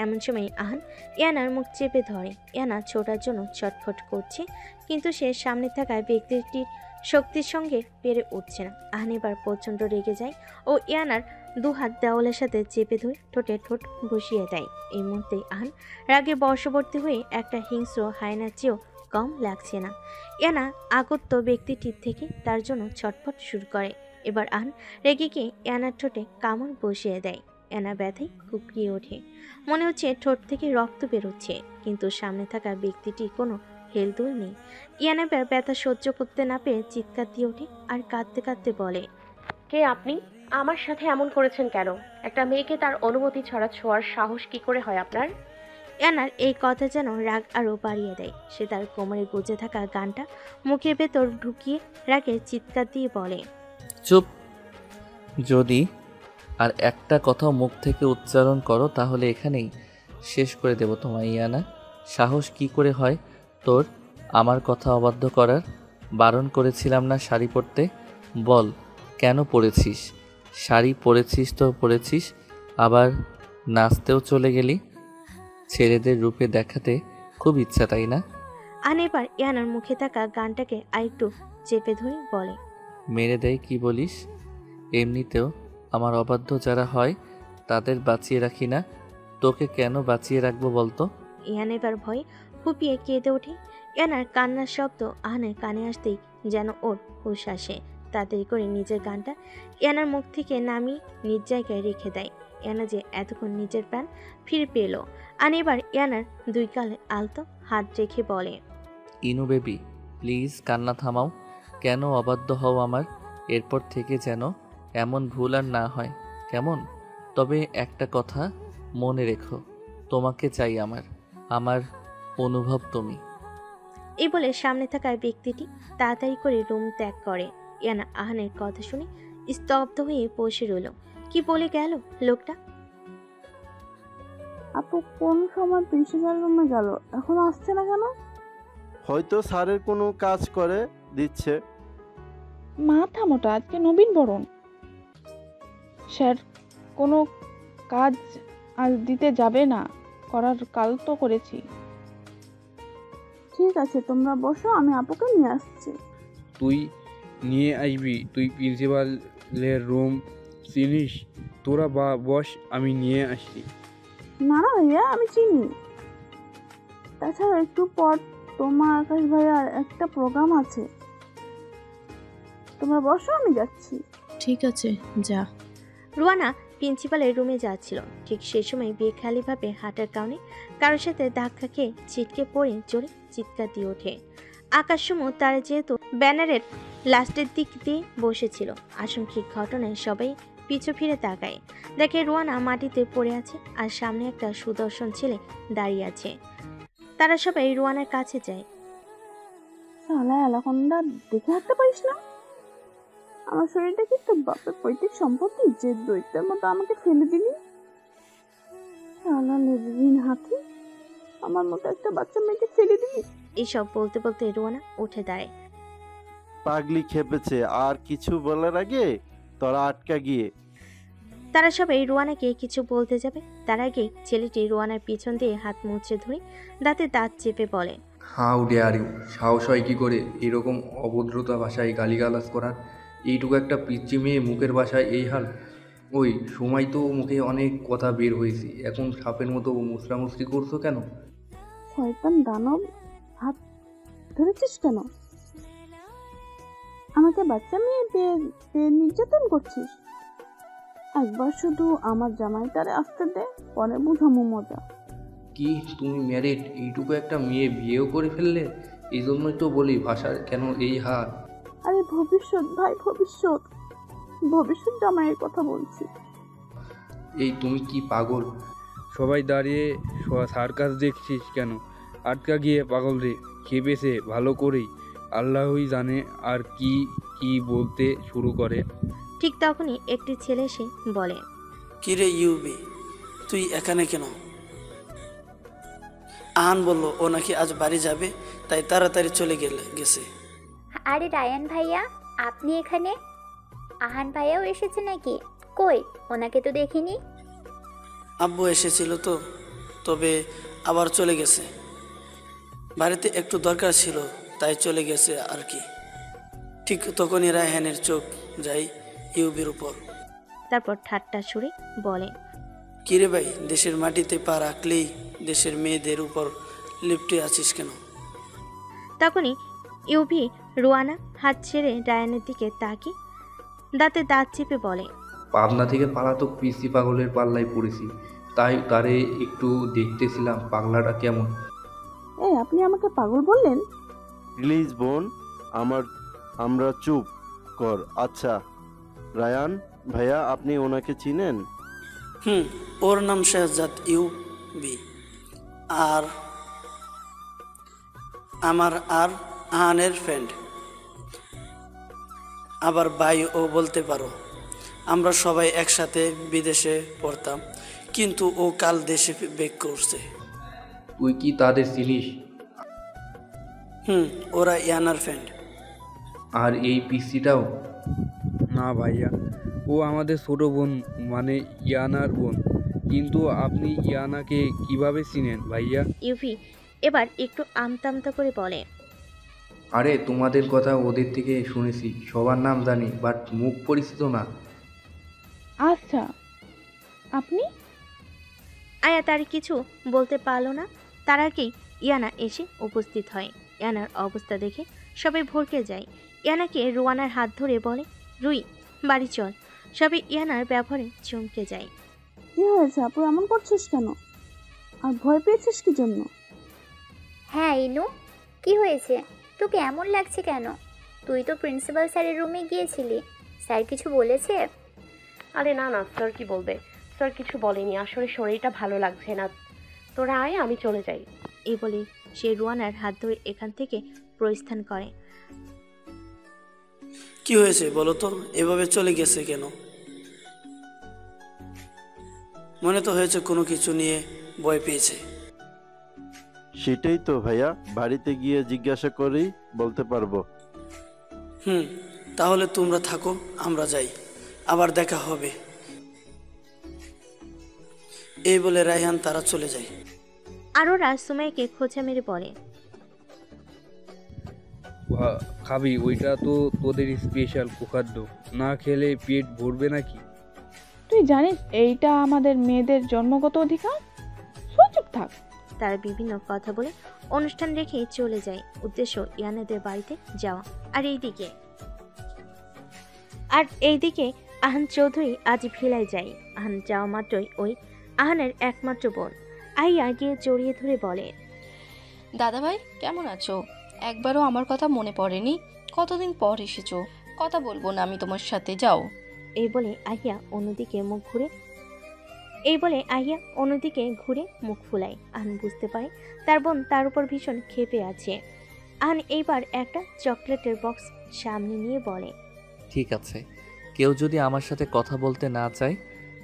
এমন সময় আহান ইয়ানার মুখ চেপে ধরে। ইয়ানা ছোটার জন্য ছটফট করছে, কিন্তু সে সামনে থাকা ব্যক্তিটির শক্তির সঙ্গে পেরে উঠছে না। আহান এবার প্রচণ্ড রেগে যায় ও ইয়ানার দুহাত দেওয়ালের সাথে চেপে ধরে ঠোঁটে ঠোঁট বসিয়ে দেয়। এই মুহূর্তেই আহান রাগে বশবর্তী হয়ে একটা হিংস্র হায়নার চেয়েও কম লাগছে না। ইয়ানা আগত ব্যক্তিটির থেকে তার জন্য ছটফট শুরু করে। এবার আহান রেগে গিয়ে ইয়ানার ঠোঁটে কামড় বসিয়ে দেয়। ইয়ানা ব্যথায় কুকড়িয়ে ওঠে। মনে হচ্ছে ঠোঁট থেকে রক্ত বেরোচ্ছে, কিন্তু সামনে থাকা ব্যক্তিটি কোনো হেলদোল নেই। ইয়ানা ব্যথা সহ্য করতে না পেরে চিৎকার দিয়ে ওঠে আর কাঁদতে কাঁদতে বলে, কে আপনি? আমার সাথে এমন করেছেন কেন? একটা মেয়েকে তার অনুমতি ছাড়া ছোঁয়ার সাহস কি করে হয় আপনার? ইয়ানার এই কথা যেন রাগ আরও বাড়িয়ে দেয়। সে তার কোমরে গুজে থাকা গানটা মুখের ভেতর ঢুকিয়ে রাগের চিৎকার দিয়ে বলে, চুপ! যদি আর একটা কথাও মুখ থেকে উচ্চারণ করো তাহলে এখানেই শেষ করে দেব তোমায়। ইয়ানা, সাহস কি করে হয় তোর আমার কথা অবাধ্য করার? বারণ করেছিলাম না শাড়ি পরতে? বল কেন পরেছিস? শাড়ি পরেছিস তো পরেছিস, আবার নাচতেও চলে গেলি। ছেলেদের রূপে দেখাতে খুব ইচ্ছা, তাই না? আহান এবার ইয়ানার মুখে থাকা গানটাকে আরেকটু চেপে ধরে বলে, মেরে দেয় কি বলিস? এমনিতেও আমার অবাধ্য যারা হয় তাদের বাঁচিয়ে রাখি না, তোকে কেন বাঁচিয়ে রাখবো বলতো? ইয়ান এবার ভয়ে ফুপিয়ে কেঁদে ওঠে। ইয়ানার কান্নার শব্দ আহানের কানে আসতেই যেন ওর হুঁশ আসে। তাড়াতাড়ি করে নিজের গানটা ইয়ানার মুখ থেকে নামিয়ে নিজ জায়গায় রেখে দেয়। ইয়ানা যে এতক্ষণ নিজের প্রাণ ফিরে পেল। আর এবার ইয়ানার দুই গালে আলতো হাত রেখে বলে, ইনু বেবি, প্লিজ কান্না থামাও। কেন অবাধ্য হও আমার? এরপর থেকে যেন এমন ভুল আর না হয়, কেমন? তবে একটা কথা মনে রেখো, তোমাকে চাই আমার, আমার অনুভব তুমি। এই বলে সামনে থাকা ব্যক্তিটি তাড়াতাড়ি করে রুম ত্যাগ করে। ইয়ানা আহানের কথা শুনে স্তব্ধ হয়ে বসে রইল। কি বলে গেল লোকটা? আপু কোন সময় প্রিন্সিপাল রুমে গেল, এখন আসছে না কেন? হয়তো স্যারের কোনো কাজ করে দিচ্ছে। মাথা মোটা, আজকে নবীন বরণ। স্যার কোনো কাজ আজ দিতে যাবে না, করার কাল তো করেছি। ঠিক আছে তোমরা বসো, আমি আপুকে নিয়ে আসছি। তুই নিয়ে আসবি? তুই প্রিন্সিপালের রুম চিনিস? তোরা বস, আমি নিয়ে আসছি। না না ভাইয়া, আমি চিনি। তাছাড়া একটু পর তোমার আকাশ ভাইয়ার একটা প্রোগ্রাম আছে, তোমরা বসো, আমি যাচ্ছি। ঠিক আছে, যা। রুয়ানা প্রিন্সিপালের রুমে যাচ্ছিল। ঠিক সে সময় বেখেয়ালিভাবে হাঁটার কারণে কারোর সাথে ধাক্কা খেয়ে ছিটকে পড়ে জোরে চিৎকার দিয়ে ওঠে। আকাশসমূহ তারা যেহেতু ব্যানারের লাস্টের দিক দিয়ে বসেছিল, আশঙ্কিক ঘটনায় সবাই পিছু ফিরে তাকায়। দেখে রুয়ানা মাটিতে পড়ে আছে আর সামনে একটা সুদর্শন ছেলে দাঁড়িয়ে আছে। তারা সবাই রুয়ানার কাছে যায়। শালা এলাকন্দা, দেখে হাঁটতে পারিস না? আমার শরীরটা কি তোর বাপের পৈতৃক সম্পত্তি যে দৈত্যের মতো আমাকে ফেলে দিলি? শালা লেজবিহীন হাতি, আমার মতো একটা বাচ্চা মেয়েকে ফেলে দিলি? এইসব বলতে বলতে রুয়ানা উঠে দাঁড়ায়। পাগলি খেপেছে, আর কিছু বলার আগে তোরা আটকা গিয়ে। তারা সবাই রুয়ানাকে কিছু বলতে যাবে, তার আগে ছেলেটি রুয়ানার পিছন দিয়ে হাত মুচড়ে ধরে দাঁতে দাঁত চেপে বলে, হাউ ডেয়ার ইউ! সাহস হয় কি করে এরকম অভদ্রতা ভাষায় গালিগালাজ করার? এইটুকু একটা পিচ্চি মেয়ে মুখের ভাষায় এই হাল? ওই সময় তো মুখে অনেক কথা বের হয়েছে, এখন সাপের মতো মুসরামুসরি করছো কেন? শয়তান দানব, হাত ধরেছিস কেন? আমাকে বাচ্চা মেয়ে পেয়ে নির্যাতন করছিস? একবার শুধু আমার জামাইটারে আসতে দে, পরে বুঝামো মজা। কি তুমি ম্যারিড? এইটুকু একটা মেয়ে বিয়েও করে ফেললে? এই জন্যই তো বলি ভাষার কেন এই হাল? আরে ভবিষ্যৎ ভাই, ভবিষ্যৎ জামাইয়ের কথা বলছি। এই তুমি কি পাগল? সবাই দাঁড়িয়ে সার্কাস দেখছিস কেন? আটকা গিয়ে পাগল রে, খেপেছে ভালো করেই, আল্লাহই জানে। আর কি কি বলতে শুরু করে। ঠিক তখনই একটি ছেলে এসে বলে, কিরে ইউবি, তুই এখানে কেন? আহান বলল ও নাকি আজ বাড়ি যাবে, তাই তাড়াতাড়ি চলে গেছে। আরে রায়ান ভাইয়া, আপনি এখানে? আহান ভাইয়াও এসেছে নাকি? কই, ওনাকে তো দেখিনি। আব্বু এসেছিল তো, তবে আবার চলে গেছে। বাড়িতে একটু দরকার ছিল, তাই চলে গেছে আর কি। ঠিক তখনই রায়হানের চোখ যায় ইউবির উপর। তারপর ঠাট্টা সুরে বলে, কিরে ভাই, দেশের মাটিতে পা রাখলেই দেশের মেয়েদের উপর লিপ্টে আছিস কেন? তখনই ইউভি রুয়ানা হাত ছেড়ে রায়ানের দিকে তাকিয়ে দাঁতে দাঁত চেপে বলে, পাবনা থেকে পালাতক পিসি পাগলের পাল্লায় পড়েছি, তাই তারে একটু দেখতেছিলাম পাগলাটা কেমন। এই আপনি আমাকে পাগল বললেন? প্লিজ বোন, আমরা চুপ কর। আচ্ছা রায়ান ভাইয়া, আপনি ওনাকে চিনেন? ওর নাম শেহজাদ ইউবি, আর আমার আর আহানের ফ্রেন্ড, আবার ভাইও বলতে পারো। আমরা সবাই একসাথে বিদেশে পড়তাম, কিন্তু ও কাল দেশে ব্যাক করছে। তুই কি তাদের চিনিস? ওরা ইয়ানার ফ্রেন্ড। আর এই পিসিটাও? না ভাইয়া, ও আমাদের ছোট বোন, মানে ইয়ানার বোন। কিন্তু আপনি ইয়ানাকে কিভাবে চিনেন ভাইয়া? ইউভি এবার একটু আমতা করে বলে, আরে তোমাদের কথা ওদের থেকে শুনেছি, সবার নাম জানি, বাট মুখ পরিচিত না। আচ্ছা, আপনি? আয়া তার কিছু বলতে পারলো না, তার আগেই ইয়ানা এসে উপস্থিত হয়। ইয়ানার অবস্থা দেখে সবাই ভরকে যায়। ইয়ানাকে রুয়ানার হাত ধরে বলে, রুই বাড়ি চল। সবাই ইয়ানার ব্যবহারে চমকে যায়। কি হয়েছে আপু, এমন করছিস কেন? আর ভয় পেয়েছিস কি জন্য? হ্যাঁ ইনু, কি হয়েছে? তোকে এমন লাগছে কেন? তুই তো প্রিন্সিপাল স্যারের রুমে গিয়েছিলি, স্যার কিছু বলেছে? আরে না না, স্যার কি বলবে? স্যার কিছু বলেনি, আসলে শরীরটা ভালো লাগছে না। তোরা আয়, আমি চলে যাই। এই বলে সে রুয়ানার হাত ধরে এখান থেকে প্রস্থান করে। কি হয়েছে বলো তো, এভাবে চলে গেছে কেন? মনে তো হয়েছে কোনো কিছু নিয়ে ভয় পেয়েছে। সেটাই তো ভাইয়া, বাড়িতে গিয়ে জিজ্ঞাসা করেই বলতে পারবো। তাহলে তোমরা থাকো, আমরা যাই, আবার দেখা হবে। এই বলে রায়হান তারা চলে যায়। আরোরা সুমাইকে খোঁচা মেরে বলে, খাবি? ওইটা তো তোদের স্পেশাল কুখাদ্য, না খেলে পেট ভরবে নাকি? তুই জানিস এইটা আমাদের মেয়েদের জন্মগত অধিকার। চুপ থাক। তারা বিভিন্ন কথা বলে অনুষ্ঠান রেখে চলে যায়। উদ্দেশ্য ইয়ানাদের বাড়িতে যাওয়া। আর এইদিকে আহান চৌধুরী আজ ভিলায় যায়। আহান যাওয়া মাত্রই ওই আহানের একমাত্র বোন আইয়া গিয়ে জড়িয়ে ধরে বলে, দাদাভাই কেমন আছো? একবারও আমার কথা মনে পড়েনি? কতদিন পর এসেছো, কথা বলবো না আমি তোমার সাথে? যাও। এই বলে আহিয়া অন্যদিকে ঘুরে মুখ ফুলায়। আহান বুঝতে পারে তার বোন তার উপর ভীষণ ক্ষেপে আছে। আহান এইবার একটা চকলেটের বক্স সামনে নিয়ে বলে, ঠিক আছে, কেউ যদি আমার সাথে কথা বলতে না চায়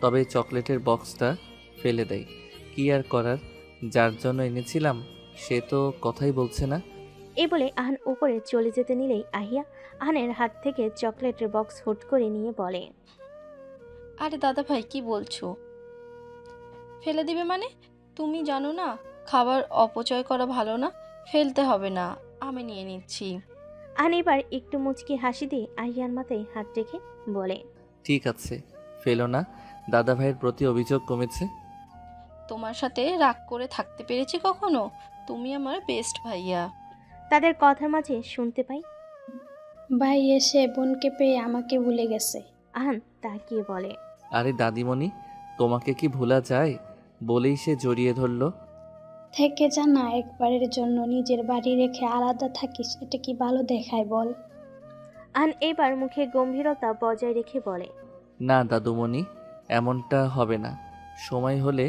তবে চকলেটের বক্সটা ফেলে দেয়। কি আর করার, যার জন্য এনেছিলাম সে তো কথাই বলছে না। এই বলে আহান উপরে চলে যেতে নিলেই আহিয়া আহানের হাত থেকে চকলেটের বক্স হুট করে নিয়ে বলে, আরে দাদাভাই কি বলছো? ফেলে দিবে মানে? তুমি জানো না খাবার অপচয় করা ভালো না? ফেলতে হবে না, আমি নিয়ে নিচ্ছি। আহান এবার একটু মুচকি হাসি দিয়ে আহিয়ার মাথায় হাত রেখে বলে, ঠিক আছে, ফেলো না, দাদা ভাইয়ের প্রতি অভিযোগ কমেছে। তোমার সাথে রাগ করে থাকতে পেরেছি কখনো? তুমি আমার বেস্ট ভাইয়া। তাদের কথার মাঝে শুনতে পাই, ভাই এসে বোনকে পেয়ে আমাকে ভুলে গেছে। আহান তাকিয়ে বলে, আরে দাদিমণি, তোমাকে কি ভোলা যায়? বলেই সে জড়িয়ে ধরল। থেকে যা না, একবারের জন্য নিজের বাড়ি রেখে আলাদা থাকিস, এটা কি ভালো দেখায় বল? আহান এবার মুখে গম্ভীরতা বজায় রেখে বলে, না দাদুমণি, এমনটা হবে না, সময় হলে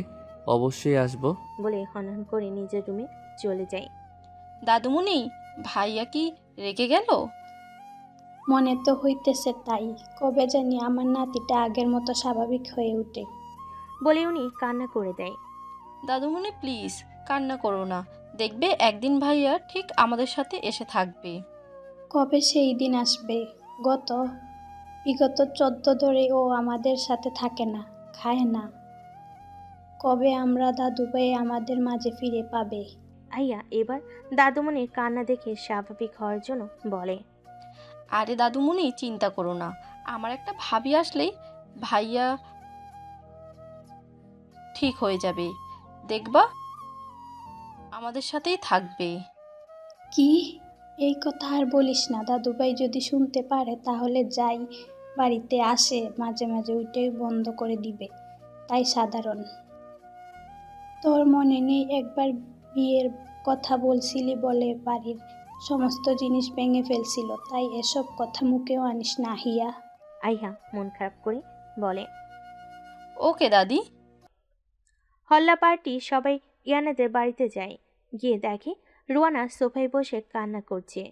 অবশ্যই আসবো। বলে হনহন করে নিজের রুমে চলে যায়। দাদুমণি, ভাইয়া কি রেগে গেল? মনে তো হইতেছে তাই। কবে জানি আমার নাতিটা আগের মতো স্বাভাবিক হয়ে ওঠে। বলে উনি কান্না করে দেয়। দাদুমণি প্লিজ কান্না করো না, দেখবে একদিন ভাইয়া ঠিক আমাদের সাথে এসে থাকবে। কবে সেই দিন আসবে? বিগত 14 ধরে ও আমাদের সাথে থাকে না, খায় না। কবে আমরা দাদু ভাই আমাদের মাঝে ফিরে পাবে? আইয়া এবার দাদুমণির কান্না দেখে স্বাভাবিক হওয়ার জন্য বলে, আরে দাদুমণি চিন্তা করো না, আমার একটা ভাবি আসলেই ভাইয়া ঠিক হয়ে যাবে, দেখবা আমাদের সাথেই থাকবে। কি? এই কথা আর বলিস না, দাদু ভাই যদি শুনতে পারে তাহলে যাই বাড়িতে আসে মাঝে মাঝে, ওইটাই বন্ধ করে দিবে, তাই সাধারণ। তোর মনে নেই একবার বিয়ের কথা বলছিলি বলে বাড়ির সমস্ত জিনিস ভেঙে ফেলছিল, তাই এসব কথা মুখেও আনিস না হিয়া। আইহা মন খারাপ করে বলে। ওকে দাদি। হল্লা পার্টি সবাই ইয়ানাদের বাড়িতে যায়। গিয়ে দেখে রুয়ানা সোফায় বসে কান্না করছে।